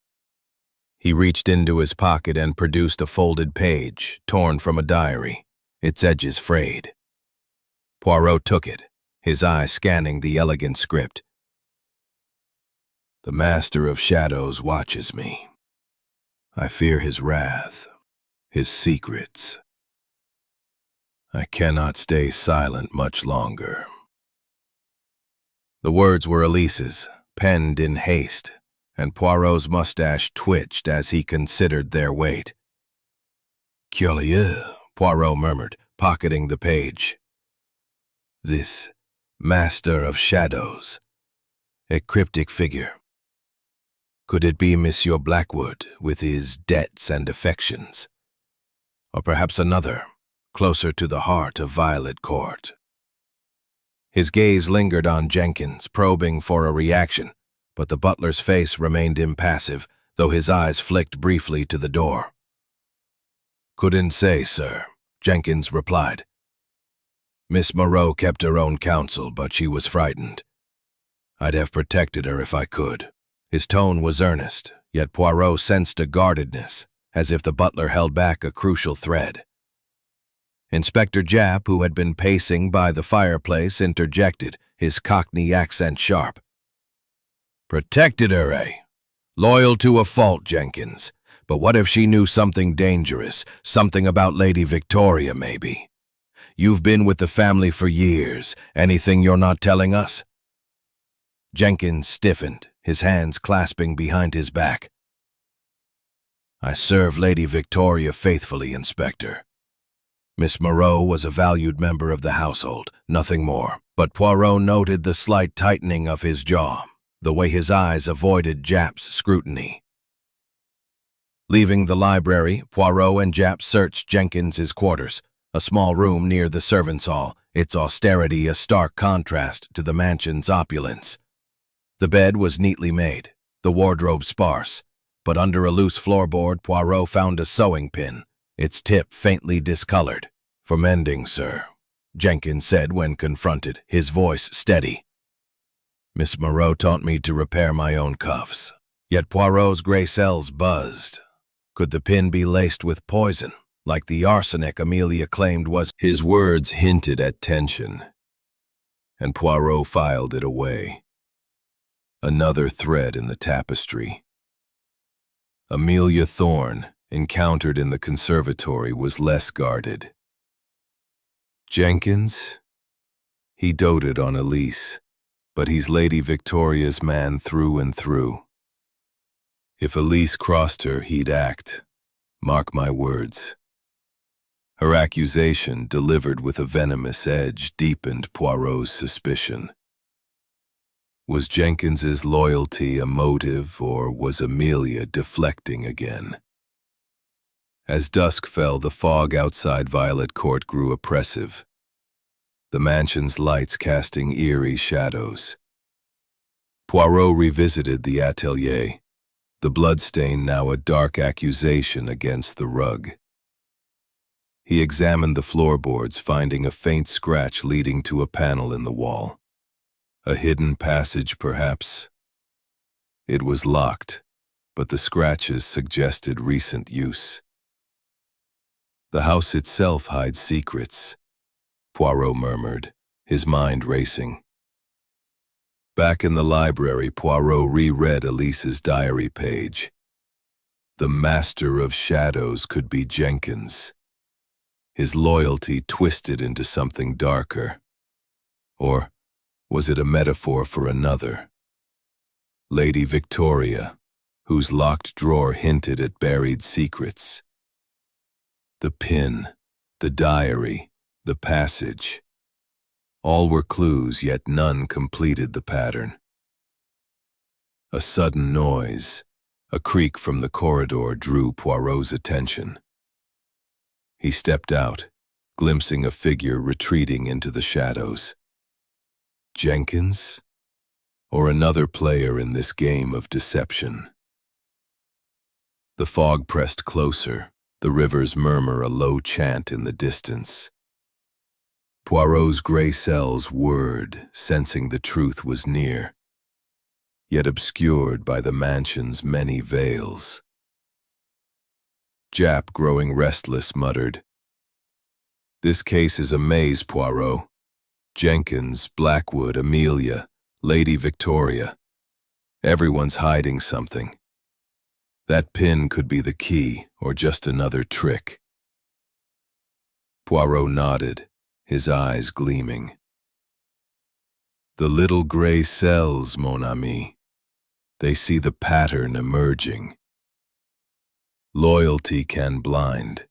He reached into his pocket and produced a folded page, torn from a diary, its edges frayed. Poirot took it, his eye scanning the elegant script. The master of shadows watches me. I fear his wrath, his secrets. I cannot stay silent much longer. The words were Elise's, penned in haste, and Poirot's mustache twitched as he considered their weight. Curieux, Poirot murmured, pocketing the page. This master of shadows, a cryptic figure. Could it be Monsieur Blackwood with his debts and affections? Or perhaps another, closer to the heart of Violet Court? His gaze lingered on Jenkins, probing for a reaction, but the butler's face remained impassive, though his eyes flicked briefly to the door. Couldn't say, sir, Jenkins replied. Miss Moreau kept her own counsel, but she was frightened. I'd have protected her if I could. His tone was earnest, yet Poirot sensed a guardedness, as if the butler held back a crucial thread. Inspector Japp, who had been pacing by the fireplace, interjected, his Cockney accent sharp. Protected her, eh? Loyal to a fault, Jenkins. But what if she knew something dangerous, something about Lady Victoria, maybe? You've been with the family for years. Anything you're not telling us? Jenkins stiffened, his hands clasping behind his back. I served Lady Victoria faithfully, Inspector. Miss Moreau was a valued member of the household, nothing more. But Poirot noted the slight tightening of his jaw, the way his eyes avoided Japp's scrutiny. Leaving the library, Poirot and Japp searched Jenkins's quarters, a small room near the servants' hall, its austerity a stark contrast to the mansion's opulence. The bed was neatly made, the wardrobe sparse, but under a loose floorboard Poirot found a sewing pin, its tip faintly discolored. For mending, sir, Jenkins said when confronted, his voice steady. Miss Moreau taught me to repair my own cuffs. Yet Poirot's gray cells buzzed. Could the pin be laced with poison, like the arsenic Amelia claimed was? His words hinted at tension, and Poirot filed it away. Another thread in the tapestry. Amelia Thorne, encountered in the conservatory, was less guarded. Jenkins? He doted on Elise, but he's Lady Victoria's man through and through. If Elise crossed her, he'd act. Mark my words. Her accusation, delivered with a venomous edge, deepened Poirot's suspicion. Was Jenkins's loyalty a motive, or was Amelia deflecting again? As dusk fell, the fog outside Violet Court grew oppressive, the mansion's lights casting eerie shadows. Poirot revisited the atelier, the bloodstain now a dark accusation against the rug. He examined the floorboards, finding a faint scratch leading to a panel in the wall. A hidden passage, perhaps? It was locked, but the scratches suggested recent use. The house itself hides secrets, Poirot murmured, his mind racing. Back in the library, Poirot reread Elise's diary page. The master of shadows could be Jenkins. His loyalty twisted into something darker. Or was it a metaphor for another? Lady Victoria, whose locked drawer hinted at buried secrets. The pin, the diary, the passage. All were clues, yet none completed the pattern. A sudden noise, a creak from the corridor, drew Poirot's attention. He stepped out, glimpsing a figure retreating into the shadows. Jenkins? Or another player in this game of deception? The fog pressed closer, the river's murmur a low chant in the distance. Poirot's gray cells whirred, sensing the truth was near, yet obscured by the mansion's many veils. Japp, growing restless, muttered, "This case is a maze, Poirot. Jenkins, Blackwood, Amelia, Lady Victoria. Everyone's hiding something. That pin could be the key, or just another trick." Poirot nodded, his eyes gleaming. The little gray cells, mon ami. They see the pattern emerging. Loyalty can blind.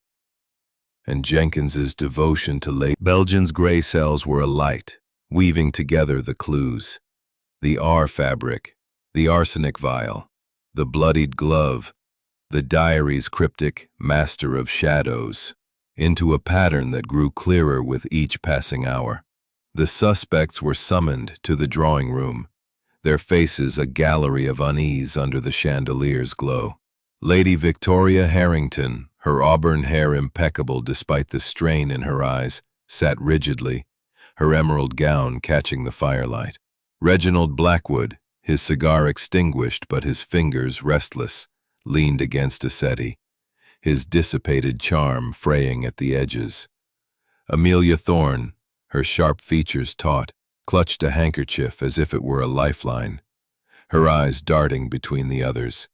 And Jenkins's devotion to Lady Belgian's gray cells were alight, weaving together the clues. The R fabric, the arsenic vial, the bloodied glove, the diary's cryptic master of shadows, into a pattern that grew clearer with each passing hour. The suspects were summoned to the drawing room, their faces a gallery of unease under the chandelier's glow. Lady Victoria Harrington, her auburn hair impeccable despite the strain in her eyes, sat rigidly, her emerald gown catching the firelight. Reginald Blackwood, his cigar extinguished but his fingers restless, leaned against a settee, his dissipated charm fraying at the edges. Amelia Thorne, her sharp features taut, clutched a handkerchief as if it were a lifeline, her eyes darting between the others.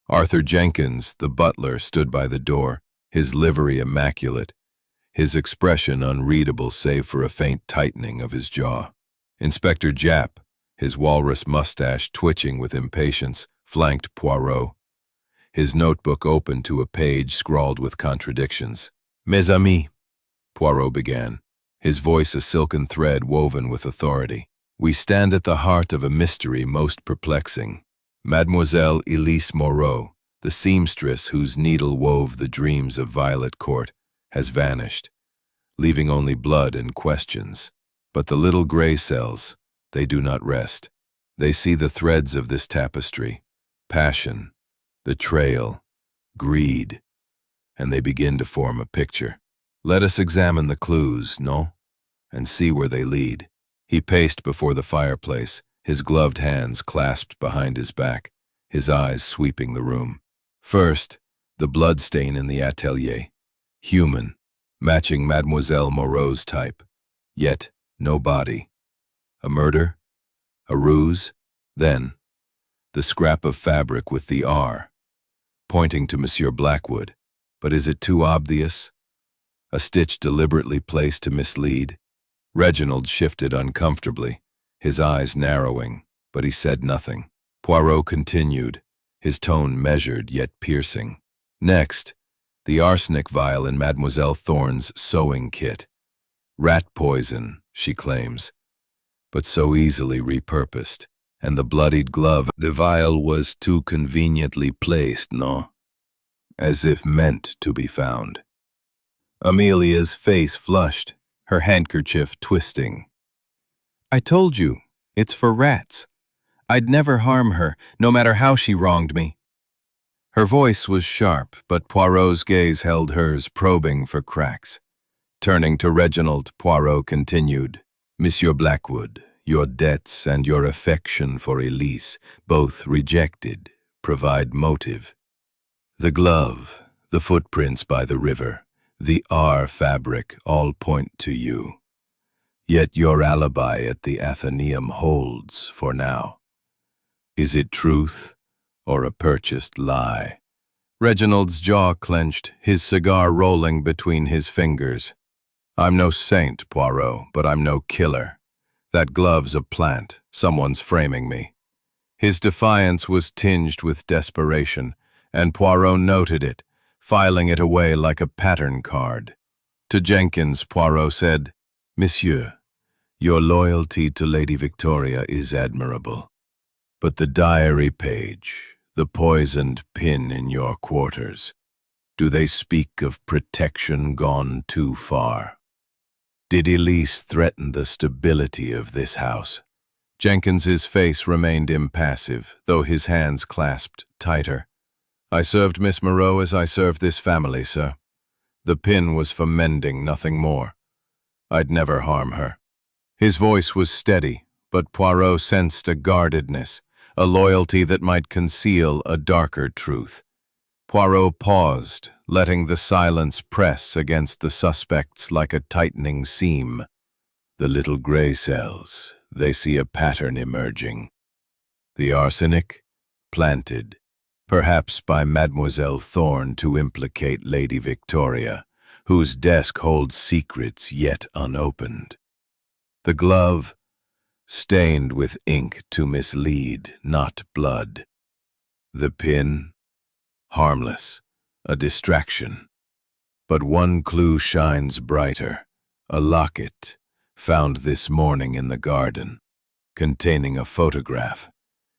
Arthur Jenkins, the butler, stood by the door, his livery immaculate, his expression unreadable save for a faint tightening of his jaw. Inspector Japp, his walrus mustache twitching with impatience, flanked Poirot, his notebook open to a page scrawled with contradictions. "Mes amis," Poirot began, his voice a silken thread woven with authority. "We stand at the heart of a mystery most perplexing. Mademoiselle Elise Moreau, the seamstress whose needle wove the dreams of Violet Court, has vanished, leaving only blood and questions. But the little gray cells, they do not rest. They see the threads of this tapestry, passion, betrayal, greed, and they begin to form a picture. Let us examine the clues, no? And see where they lead." He paced before the fireplace, his gloved hands clasped behind his back, his eyes sweeping the room. First, the bloodstain in the atelier. Human, matching Mademoiselle Moreau's type. Yet, no body. A murder? A ruse? Then, the scrap of fabric with the R, pointing to Monsieur Blackwood. But is it too obvious? A stitch deliberately placed to mislead? Reginald shifted uncomfortably, his eyes narrowing, but he said nothing. Poirot continued, his tone measured yet piercing. Next, the arsenic vial in Mademoiselle Thorne's sewing kit. Rat poison, she claims, but so easily repurposed. And the bloodied glove, the vial was too conveniently placed, no? As if meant to be found. Amelia's face flushed, her handkerchief twisting. "I told you, it's for rats. I'd never harm her, no matter how she wronged me." Her voice was sharp, but Poirot's gaze held hers, probing for cracks. Turning to Reginald, Poirot continued, "Monsieur Blackwood, your debts and your affection for Elise, both rejected, provide motive. The glove, the footprints by the river, the R fabric all point to you. Yet your alibi at the Athenaeum holds for now. Is it truth or a purchased lie?" Reginald's jaw clenched, his cigar rolling between his fingers. "I'm no saint, Poirot, but I'm no killer. That glove's a plant. Someone's framing me." His defiance was tinged with desperation, and Poirot noted it, filing it away like a pattern card. To Jenkins, Poirot said, "Monsieur, your loyalty to Lady Victoria is admirable. But the diary page, the poisoned pin in your quarters, do they speak of protection gone too far? Did Elise threaten the stability of this house?" Jenkins's face remained impassive, though his hands clasped tighter. "I served Miss Moreau as I served this family, sir. The pin was for mending, nothing more. I'd never harm her." His voice was steady, but Poirot sensed a guardedness, a loyalty that might conceal a darker truth. Poirot paused, letting the silence press against the suspects like a tightening seam. The little gray cells, they see a pattern emerging. The arsenic, planted, perhaps by Mademoiselle Thorne to implicate Lady Victoria, whose desk holds secrets yet unopened. The glove, stained with ink to mislead, not blood. The pin, harmless, a distraction. But one clue shines brighter, a locket, found this morning in the garden, containing a photograph.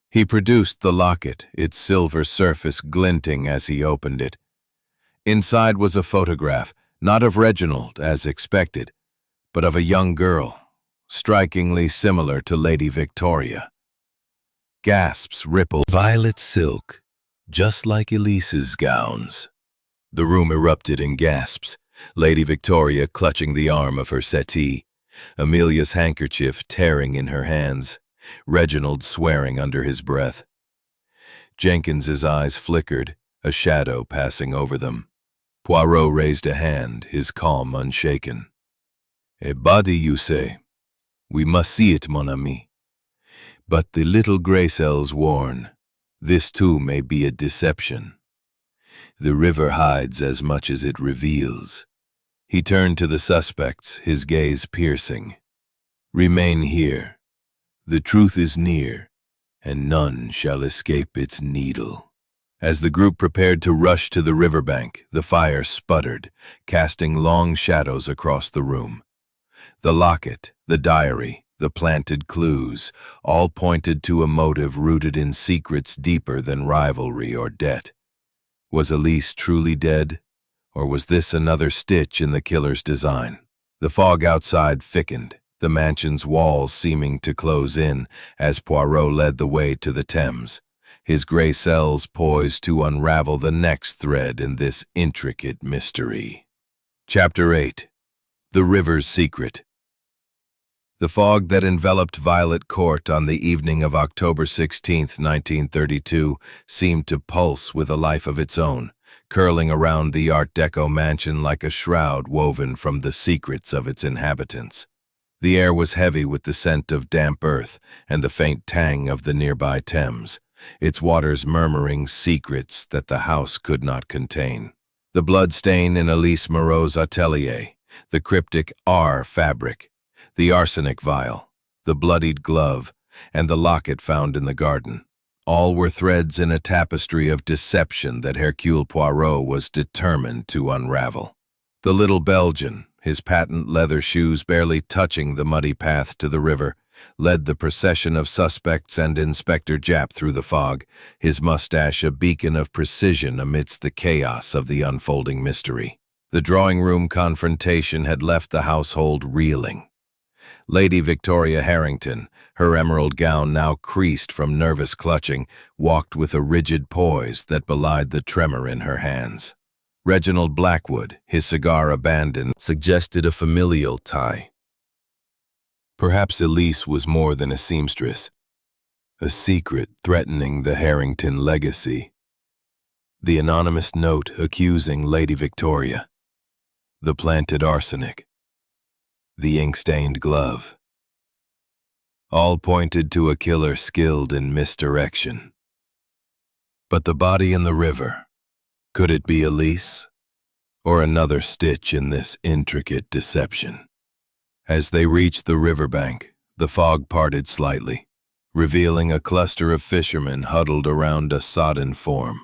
He produced the locket, its silver surface glinting as he opened it. Inside was a photograph, not of Reginald, as expected, but of a young girl, strikingly similar to Lady Victoria. Gasps rippled. Violet silk, just like Elise's gowns. The room erupted in gasps, Lady Victoria clutching the arm of her settee, Amelia's handkerchief tearing in her hands, Reginald swearing under his breath. Jenkins's eyes flickered, a shadow passing over them. Poirot raised a hand, his calm unshaken. "A body, you say? We must see it, mon ami. But the little gray cells warn. This too may be a deception. The river hides as much as it reveals. He turned to the suspects, his gaze piercing. Remain here. The truth is near, and none shall escape its needle. As the group prepared to rush to the riverbank, the fire sputtered, casting long shadows across the room. The locket, the diary, the planted clues, all pointed to a motive rooted in secrets deeper than rivalry or debt. Was Elise truly dead, or was this another stitch in the killer's design? The fog outside thickened, the mansion's walls seeming to close in as Poirot led the way to the Thames, his gray cells poised to unravel the next thread in this intricate mystery. Chapter 8. The River's Secret. The fog that enveloped Violet Court on the evening of October 16, 1932, seemed to pulse with a life of its own, curling around the Art Deco mansion like a shroud woven from the secrets of its inhabitants. The air was heavy with the scent of damp earth and the faint tang of the nearby Thames, its waters murmuring secrets that the house could not contain. The blood stain in Elise Moreau's atelier, the cryptic R fabric, the arsenic vial, the bloodied glove, and the locket found in the garden. All were threads in a tapestry of deception that Hercule Poirot was determined to unravel. The little Belgian, his patent leather shoes barely touching the muddy path to the river, led the procession of suspects and Inspector Japp through the fog, his mustache a beacon of precision amidst the chaos of the unfolding mystery. The drawing-room confrontation had left the household reeling. Lady Victoria Harrington, her emerald gown now creased from nervous clutching, walked with a rigid poise that belied the tremor in her hands. Reginald Blackwood, his cigar abandoned, suggested a familial tie. Perhaps Elise was more than a seamstress, a secret threatening the Harrington legacy. The anonymous note accusing Lady Victoria, the planted arsenic, the ink-stained glove. All pointed to a killer skilled in misdirection. But the body in the river, could it be Elise, or another stitch in this intricate deception? As they reached the riverbank, the fog parted slightly, revealing a cluster of fishermen huddled around a sodden form.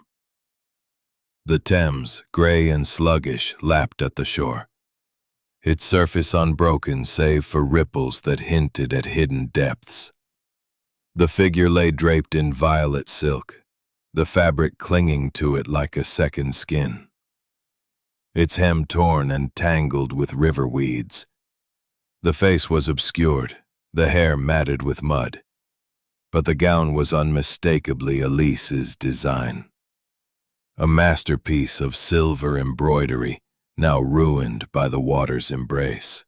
The Thames, gray and sluggish, lapped at the shore, its surface unbroken save for ripples that hinted at hidden depths. The figure lay draped in violet silk, the fabric clinging to it like a second skin. Its hem torn and tangled with river weeds. The face was obscured, the hair matted with mud, but the gown was unmistakably Elise's design. A masterpiece of silver embroidery, now ruined by the water's embrace.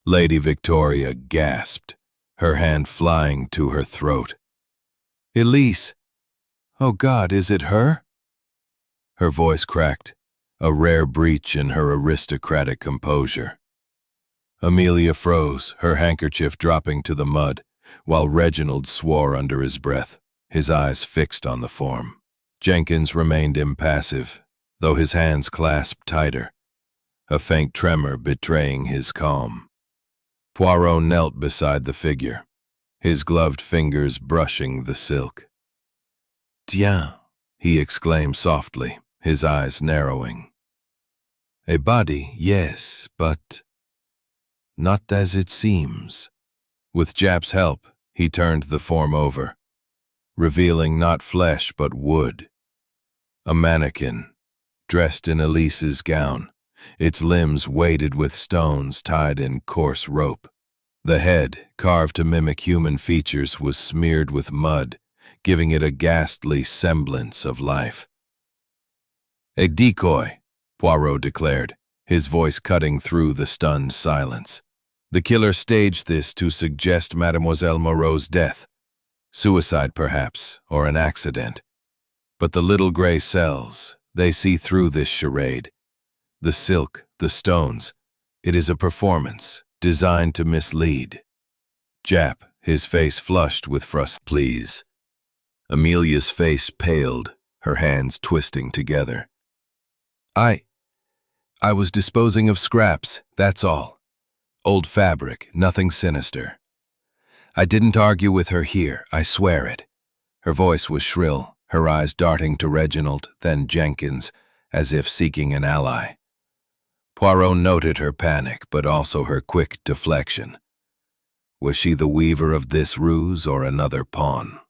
Lady Victoria gasped, her hand flying to her throat. "Elise! Oh God, is it her?" Her voice cracked, a rare breach in her aristocratic composure. Amelia froze, her handkerchief dropping to the mud, while Reginald swore under his breath, his eyes fixed on the form. Jenkins remained impassive, though his hands clasped tighter, a faint tremor betraying his calm. Poirot knelt beside the figure, his gloved fingers brushing the silk. "Tiens," he exclaimed softly, his eyes narrowing. "A body, yes, but not as it seems." With Japp's help, he turned the form over, revealing not flesh but wood. A mannequin, dressed in Elise's gown, its limbs weighted with stones tied in coarse rope. The head, carved to mimic human features, was smeared with mud, giving it a ghastly semblance of life. "A decoy," Poirot declared, his voice cutting through the stunned silence. "The killer staged this to suggest Mademoiselle Moreau's death. Suicide, perhaps, or an accident. But the little gray cells, they see through this charade. The silk, the stones, it is a performance, designed to mislead." Japp, his face flushed with frustration. "Please, Amelia's face paled, her hands twisting together. I was disposing of scraps, that's all. Old fabric, nothing sinister. I didn't argue with her here, I swear it. Her voice was shrill, her eyes darting to Reginald, then Jenkins, as if seeking an ally. Poirot noted her panic, but also her quick deflection. Was she the weaver of this ruse or another pawn?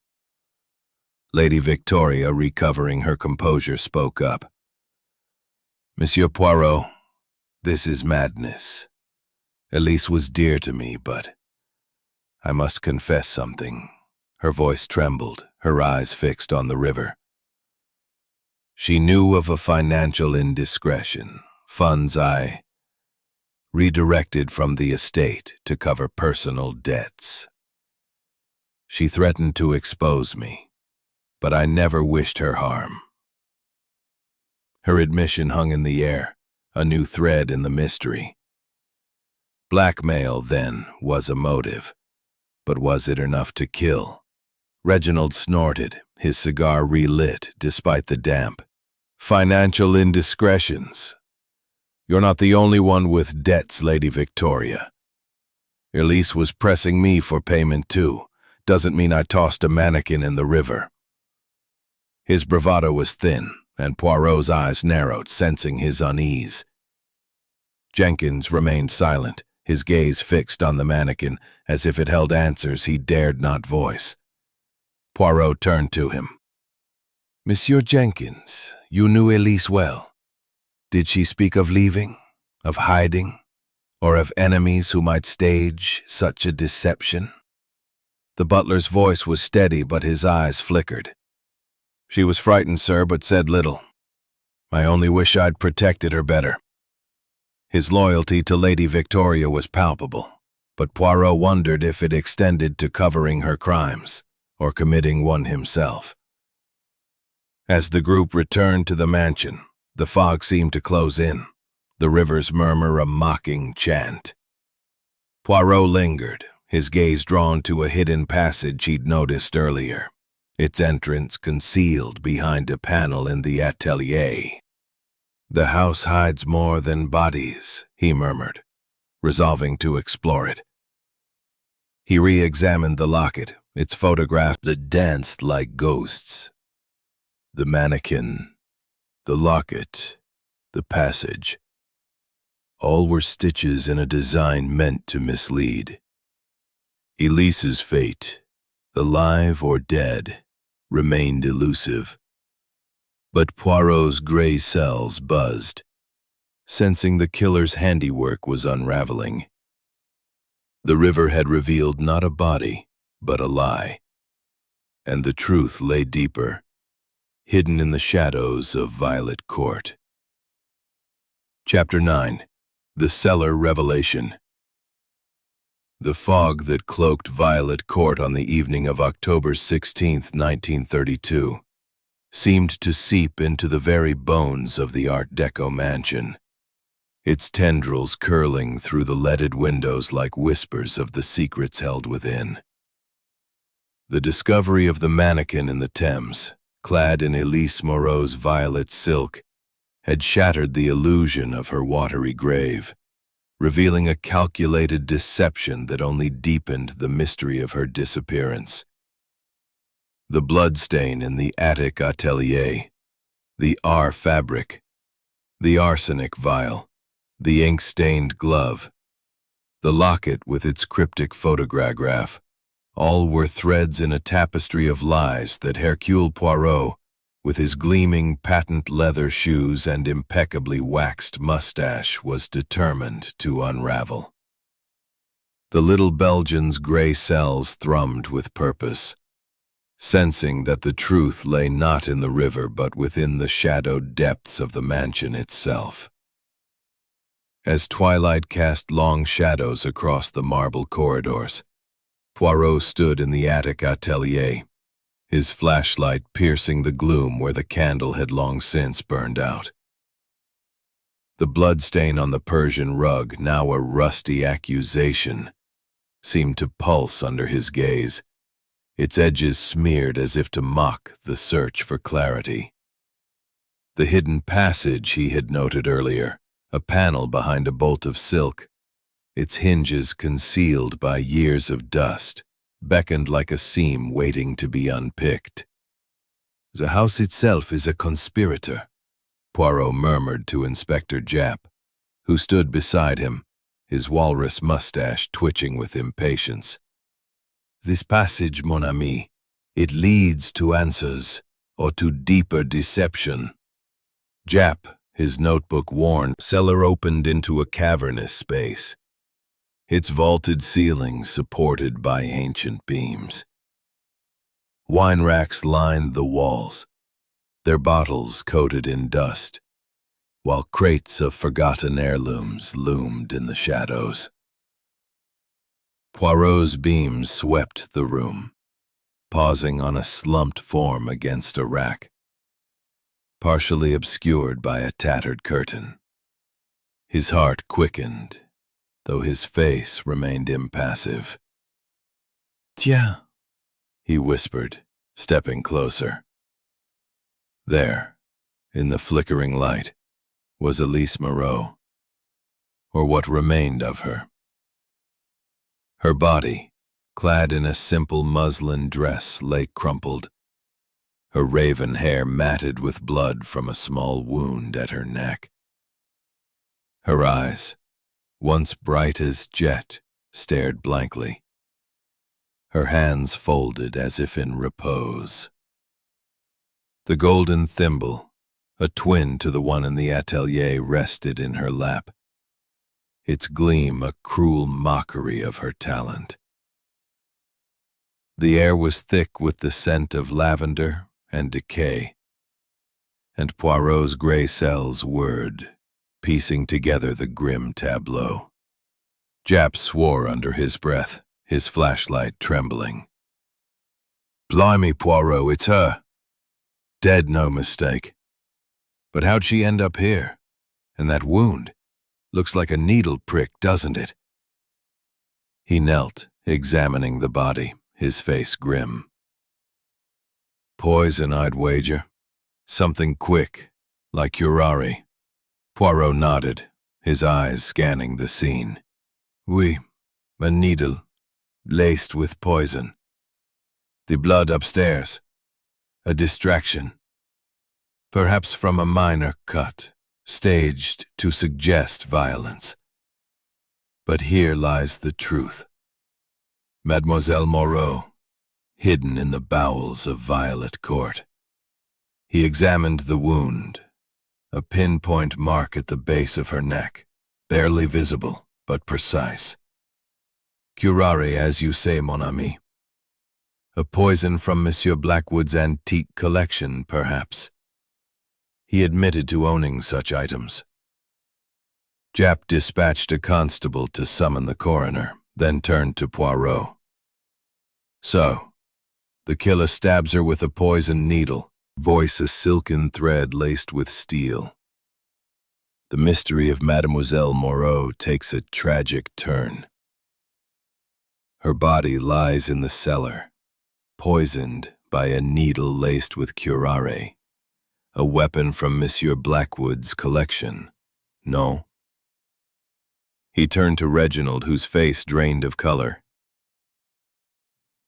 Lady Victoria, recovering her composure, spoke up. Monsieur Poirot, this is madness. Elise was dear to me, but I must confess something. Her voice trembled, her eyes fixed on the river. She knew of a financial indiscretion, funds I redirected from the estate to cover personal debts. She threatened to expose me, but I never wished her harm. Her admission hung in the air, a new thread in the mystery. Blackmail, then, was a motive, but was it enough to kill? Reginald snorted, his cigar relit despite the damp. Financial indiscretions. You're not the only one with debts, Lady Victoria. Elise was pressing me for payment too. Doesn't mean I tossed a mannequin in the river. His bravado was thin, and Poirot's eyes narrowed, sensing his unease. Jenkins remained silent, his gaze fixed on the mannequin, as if it held answers he dared not voice. Poirot turned to him. Monsieur Jenkins, you knew Elise well. Did she speak of leaving, of hiding, or of enemies who might stage such a deception? The butler's voice was steady, but his eyes flickered. She was frightened, sir, but said little. I only wish I'd protected her better. His loyalty to Lady Victoria was palpable, but Poirot wondered if it extended to covering her crimes, or committing one himself. As the group returned to the mansion, the fog seemed to close in, the river's murmur a mocking chant. Poirot lingered, his gaze drawn to a hidden passage he'd noticed earlier, its entrance concealed behind a panel in the atelier. The house hides more than bodies, he murmured, resolving to explore it. He re-examined the locket, its photograph that danced like ghosts. The mannequin, the locket, the passage. All were stitches in a design meant to mislead. Elise's fate, alive or dead, remained elusive. But Poirot's gray cells buzzed, sensing the killer's handiwork was unraveling. The river had revealed not a body, but a lie, and the truth lay deeper, hidden in the shadows of Violet Court. Chapter 9. The Cellar Revelation. The fog that cloaked Violet Court on the evening of October 16, 1932, seemed to seep into the very bones of the Art Deco mansion, its tendrils curling through the leaded windows like whispers of the secrets held within. The discovery of the mannequin in the Thames, clad in Elise Moreau's violet silk, had shattered the illusion of her watery grave, revealing a calculated deception that only deepened the mystery of her disappearance. The bloodstain in the attic atelier, the R fabric, the arsenic vial, the ink-stained glove, the locket with its cryptic photograph, all were threads in a tapestry of lies that Hercule Poirot, with his gleaming patent leather shoes and impeccably waxed mustache, was determined to unravel. The little Belgian's gray cells thrummed with purpose, sensing that the truth lay not in the river but within the shadowed depths of the mansion itself. As twilight cast long shadows across the marble corridors, Poirot stood in the attic atelier, his flashlight piercing the gloom where the candle had long since burned out. The bloodstain on the Persian rug, now a rusty accusation, seemed to pulse under his gaze, its edges smeared as if to mock the search for clarity. The hidden passage he had noted earlier, a panel behind a bolt of silk, its hinges concealed by years of dust, beckoned like a seam waiting to be unpicked. "The house itself is a conspirator," Poirot murmured to Inspector Japp, who stood beside him, his walrus mustache twitching with impatience. "This passage, mon ami, it leads to answers, or to deeper deception." Japp, his notebook worn, cellar opened into a cavernous space, its vaulted ceiling supported by ancient beams. Wine racks lined the walls, their bottles coated in dust, while crates of forgotten heirlooms loomed in the shadows. Poirot's beams swept the room, pausing on a slumped form against a rack, partially obscured by a tattered curtain. His heart quickened, though his face remained impassive. "Tiens," he whispered, stepping closer. There, in the flickering light, was Elise Moreau, or what remained of her. Her body, clad in a simple muslin dress, lay crumpled, her raven hair matted with blood from a small wound at her neck. Her eyes, once bright as jet, stared blankly, her hands folded as if in repose. The golden thimble, a twin to the one in the atelier, rested in her lap, its gleam a cruel mockery of her talent. The air was thick with the scent of lavender and decay, and Poirot's gray cells whirred, piecing together the grim tableau. Japp swore under his breath, his flashlight trembling. "Blimey, Poirot, it's her. Dead, no mistake. But how'd she end up here? And that wound? Looks like a needle prick, doesn't it?" He knelt, examining the body, his face grim. "Poison, I'd wager. Something quick, like curare." Poirot nodded, his eyes scanning the scene. "Oui, a needle, laced with poison. The blood upstairs. A distraction. Perhaps from a minor cut, staged to suggest violence. But here lies the truth. Mademoiselle Moreau, hidden in the bowels of Violet Court." He examined the wound, a pinpoint mark at the base of her neck, barely visible, but precise. "Curare, as you say, mon ami. A poison from Monsieur Blackwood's antique collection, perhaps." He admitted to owning such items. Japp dispatched a constable to summon the coroner, then turned to Poirot. "So, the killer stabs her with a poisoned needle, voice a silken thread laced with steel. The mystery of Mademoiselle Moreau takes a tragic turn. Her body lies in the cellar, poisoned by a needle laced with curare, a weapon from Monsieur Blackwood's collection. No?" He turned to Reginald, whose face drained of color.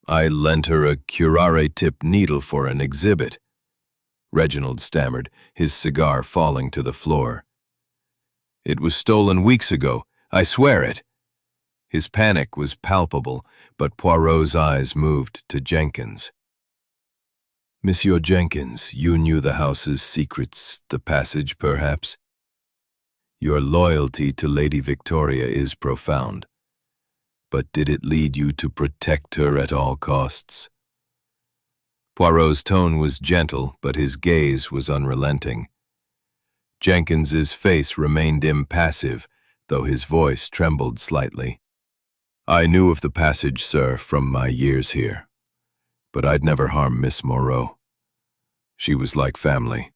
"I lent her a curare-tipped needle for an exhibit," Reginald stammered, his cigar falling to the floor. "It was stolen weeks ago, I swear it." His panic was palpable, but Poirot's eyes moved to Jenkins. "Monsieur Jenkins, you knew the house's secrets, the passage perhaps? Your loyalty to Lady Victoria is profound. But did it lead you to protect her at all costs?" Poirot's tone was gentle, but his gaze was unrelenting. Jenkins's face remained impassive, though his voice trembled slightly. "I knew of the passage, sir, from my years here. But I'd never harm Miss Moreau. She was like family."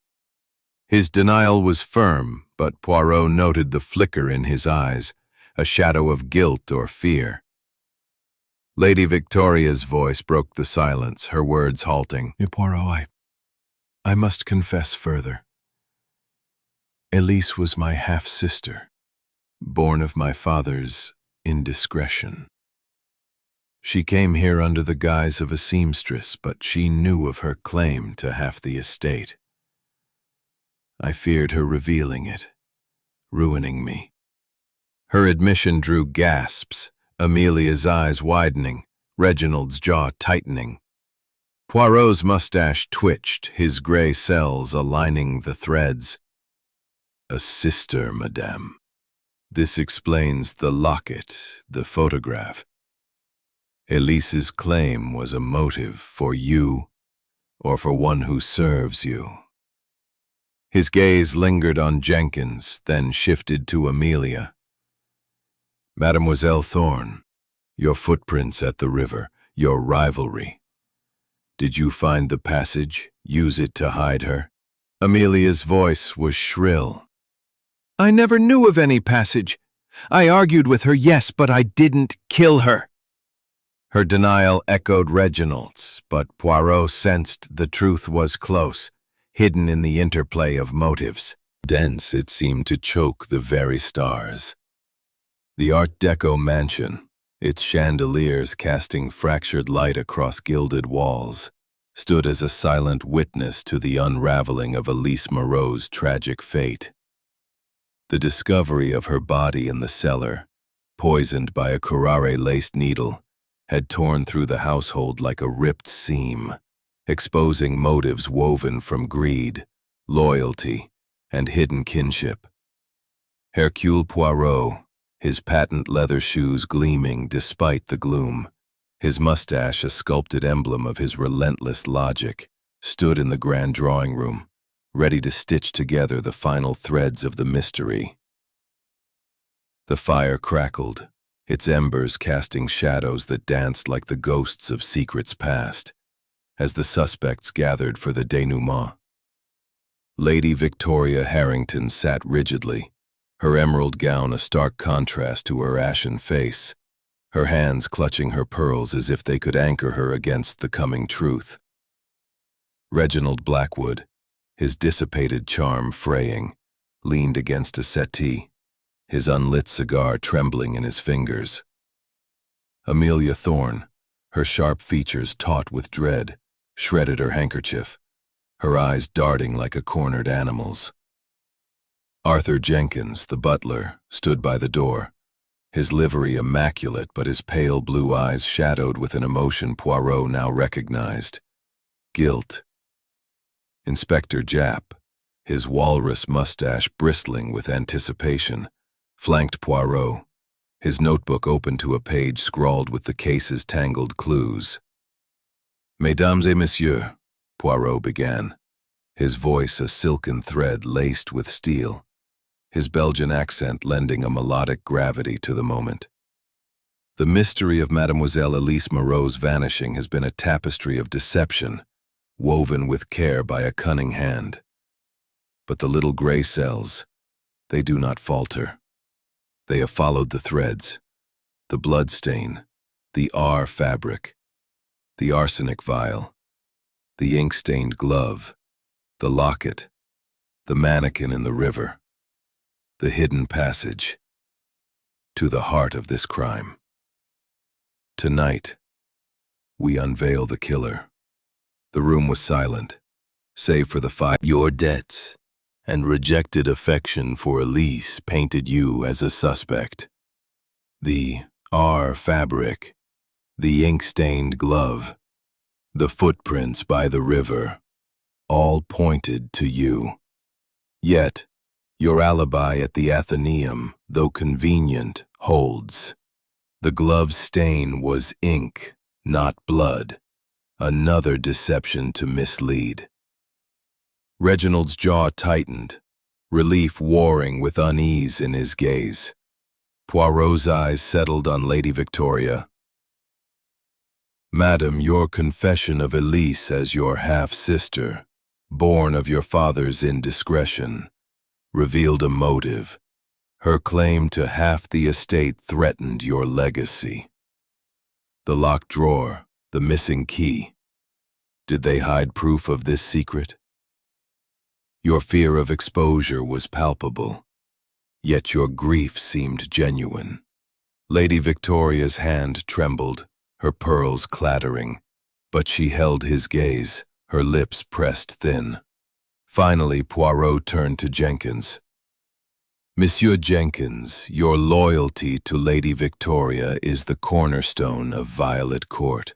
His denial was firm, but Poirot noted the flicker in his eyes, a shadow of guilt or fear. Lady Victoria's voice broke the silence, her words halting. Poirot, I must confess further. Elise was my half-sister, born of my father's indiscretion. She came here under the guise of a seamstress, but she knew of her claim to half the estate. I feared her revealing it, ruining me. Her admission drew gasps, Amelia's eyes widening, Reginald's jaw tightening. Poirot's mustache twitched, his gray cells aligning the threads. A sister, madame. This explains the locket, the photograph. Elise's claim was a motive for you, or for one who serves you. His gaze lingered on Jenkins, then shifted to Amelia. Mademoiselle Thorne, your footprints at the river, your rivalry. Did you find the passage, use it to hide her? Amelia's voice was shrill. I never knew of any passage. I argued with her, yes, but I didn't kill her. Her denial echoed Reginald's, but Poirot sensed the truth was close, hidden in the interplay of motives. Dense, it seemed to choke the very stars. The Art Deco mansion, its chandeliers casting fractured light across gilded walls, stood as a silent witness to the unraveling of Elise Moreau's tragic fate. The discovery of her body in the cellar, poisoned by a curare-laced needle, had torn through the household like a ripped seam, exposing motives woven from greed, loyalty, and hidden kinship. Hercule Poirot, his patent leather shoes gleaming despite the gloom, his mustache a sculpted emblem of his relentless logic, stood in the grand drawing room, ready to stitch together the final threads of the mystery. The fire crackled, its embers casting shadows that danced like the ghosts of secrets past, as the suspects gathered for the denouement. Lady Victoria Harrington sat rigidly, her emerald gown a stark contrast to her ashen face, her hands clutching her pearls as if they could anchor her against the coming truth. Reginald Blackwood, his dissipated charm fraying, leaned against a settee, his unlit cigar trembling in his fingers. Amelia Thorne, her sharp features taut with dread, shredded her handkerchief, her eyes darting like a cornered animal's. Arthur Jenkins, the butler, stood by the door, his livery immaculate but his pale blue eyes shadowed with an emotion Poirot now recognized: guilt. Inspector Japp, his walrus mustache bristling with anticipation, flanked Poirot, his notebook open to a page scrawled with the case's tangled clues. Mesdames et messieurs, Poirot began, his voice a silken thread laced with steel, his Belgian accent lending a melodic gravity to the moment. The mystery of Mademoiselle Elise Moreau's vanishing has been a tapestry of deception, woven with care by a cunning hand. But the little gray cells, they do not falter. They have followed the threads, the blood stain, the R fabric, the arsenic vial, the ink-stained glove, the locket, the mannequin in the river, the hidden passage, to the heart of this crime. Tonight, we unveil the killer. The room was silent, save for the fire. Your debts and rejected affection for Elise painted you as a suspect. The R fabric, the ink-stained glove, the footprints by the river, all pointed to you. Yet, your alibi at the Athenaeum, though convenient, holds. The glove stain was ink, not blood. Another deception to mislead. Reginald's jaw tightened, relief warring with unease in his gaze. Poirot's eyes settled on Lady Victoria. Madam, your confession of Elise as your half-sister, born of your father's indiscretion, revealed a motive. Her claim to half the estate threatened your legacy. The locked drawer, the missing key. Did they hide proof of this secret? Your fear of exposure was palpable, yet your grief seemed genuine. Lady Victoria's hand trembled, her pearls clattering, but she held his gaze, her lips pressed thin. Finally, Poirot turned to Jenkins. Monsieur Jenkins, your loyalty to Lady Victoria is the cornerstone of Violet Court.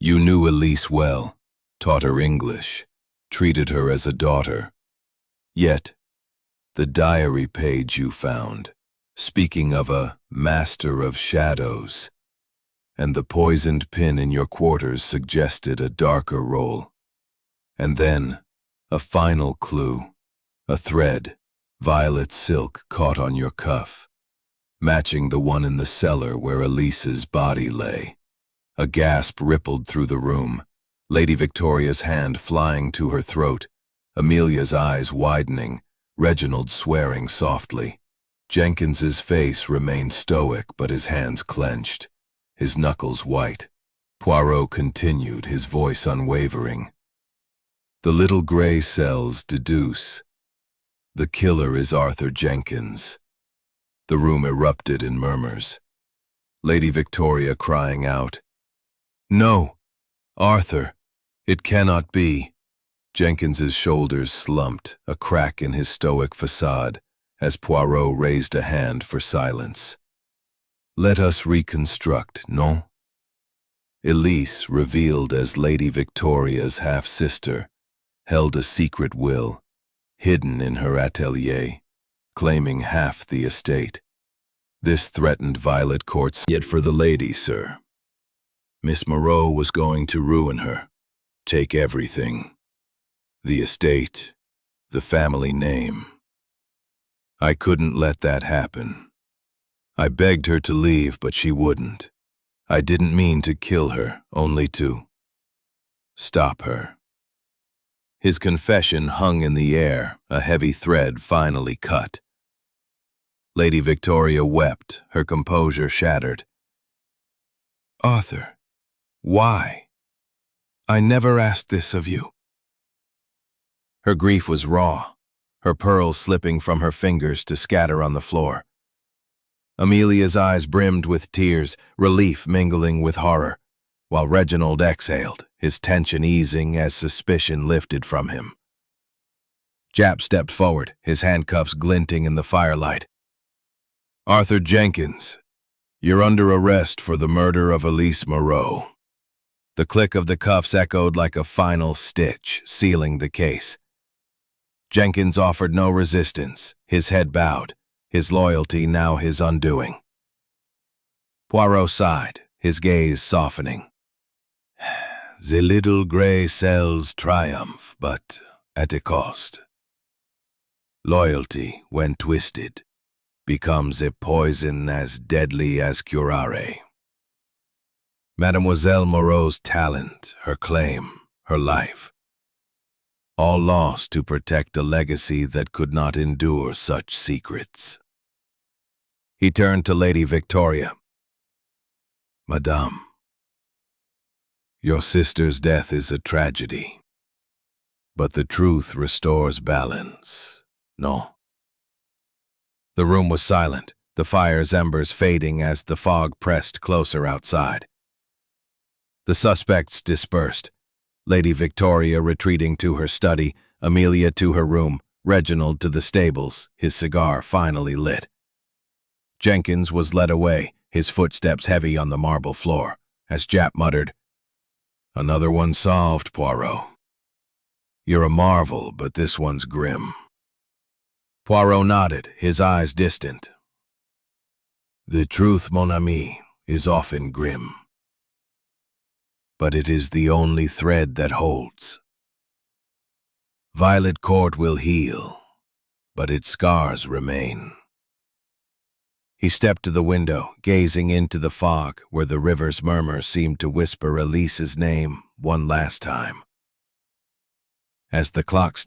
You knew Elise well, taught her English, treated her as a daughter. Yet, the diary page you found, speaking of a master of shadows, and the poisoned pin in your quarters suggested a darker role. And then, a final clue, a thread, violet silk caught on your cuff, matching the one in the cellar where Elise's body lay. A gasp rippled through the room, Lady Victoria's hand flying to her throat, Amelia's eyes widening, Reginald swearing softly. Jenkins's face remained stoic, but his hands clenched, his knuckles white. Poirot continued, his voice unwavering. The little gray cells deduce. The killer is Arthur Jenkins. The room erupted in murmurs. Lady Victoria crying out, "No, Arthur, it cannot be." Jenkins's shoulders slumped, a crack in his stoic facade, as Poirot raised a hand for silence. Let us reconstruct, non? Elise, revealed as Lady Victoria's half-sister, held a secret will, hidden in her atelier, claiming half the estate. This threatened Violet Court's. Yet for the lady, sir. Miss Moreau was going to ruin her, take everything. The estate, the family name. I couldn't let that happen. I begged her to leave, but she wouldn't. I didn't mean to kill her, only to stop her. His confession hung in the air, a heavy thread finally cut. Lady Victoria wept, her composure shattered. Arthur, why? I never asked this of you. Her grief was raw, her pearls slipping from her fingers to scatter on the floor. Amelia's eyes brimmed with tears, relief mingling with horror, while Reginald exhaled, his tension easing as suspicion lifted from him. Japp stepped forward, his handcuffs glinting in the firelight. Arthur Jenkins, you're under arrest for the murder of Elise Moreau. The click of the cuffs echoed like a final stitch, sealing the case. Jenkins offered no resistance, his head bowed, his loyalty now his undoing. Poirot sighed, his gaze softening. The little gray cells triumph, but at a cost. Loyalty, when twisted, becomes a poison as deadly as curare. Mademoiselle Moreau's talent, her claim, her life, all lost to protect a legacy that could not endure such secrets. He turned to Lady Victoria. Madame, your sister's death is a tragedy, but the truth restores balance, no? The room was silent, the fire's embers fading as the fog pressed closer outside. The suspects dispersed, Lady Victoria retreating to her study, Amelia to her room, Reginald to the stables, his cigar finally lit. Jenkins was led away, his footsteps heavy on the marble floor, as Japp muttered, Another one solved, Poirot. You're a marvel, but this one's grim. Poirot nodded, his eyes distant. The truth, mon ami, is often grim. But it is the only thread that holds. Violet Court will heal, but its scars remain. He stepped to the window, gazing into the fog where the river's murmur seemed to whisper Elise's name one last time. As the clock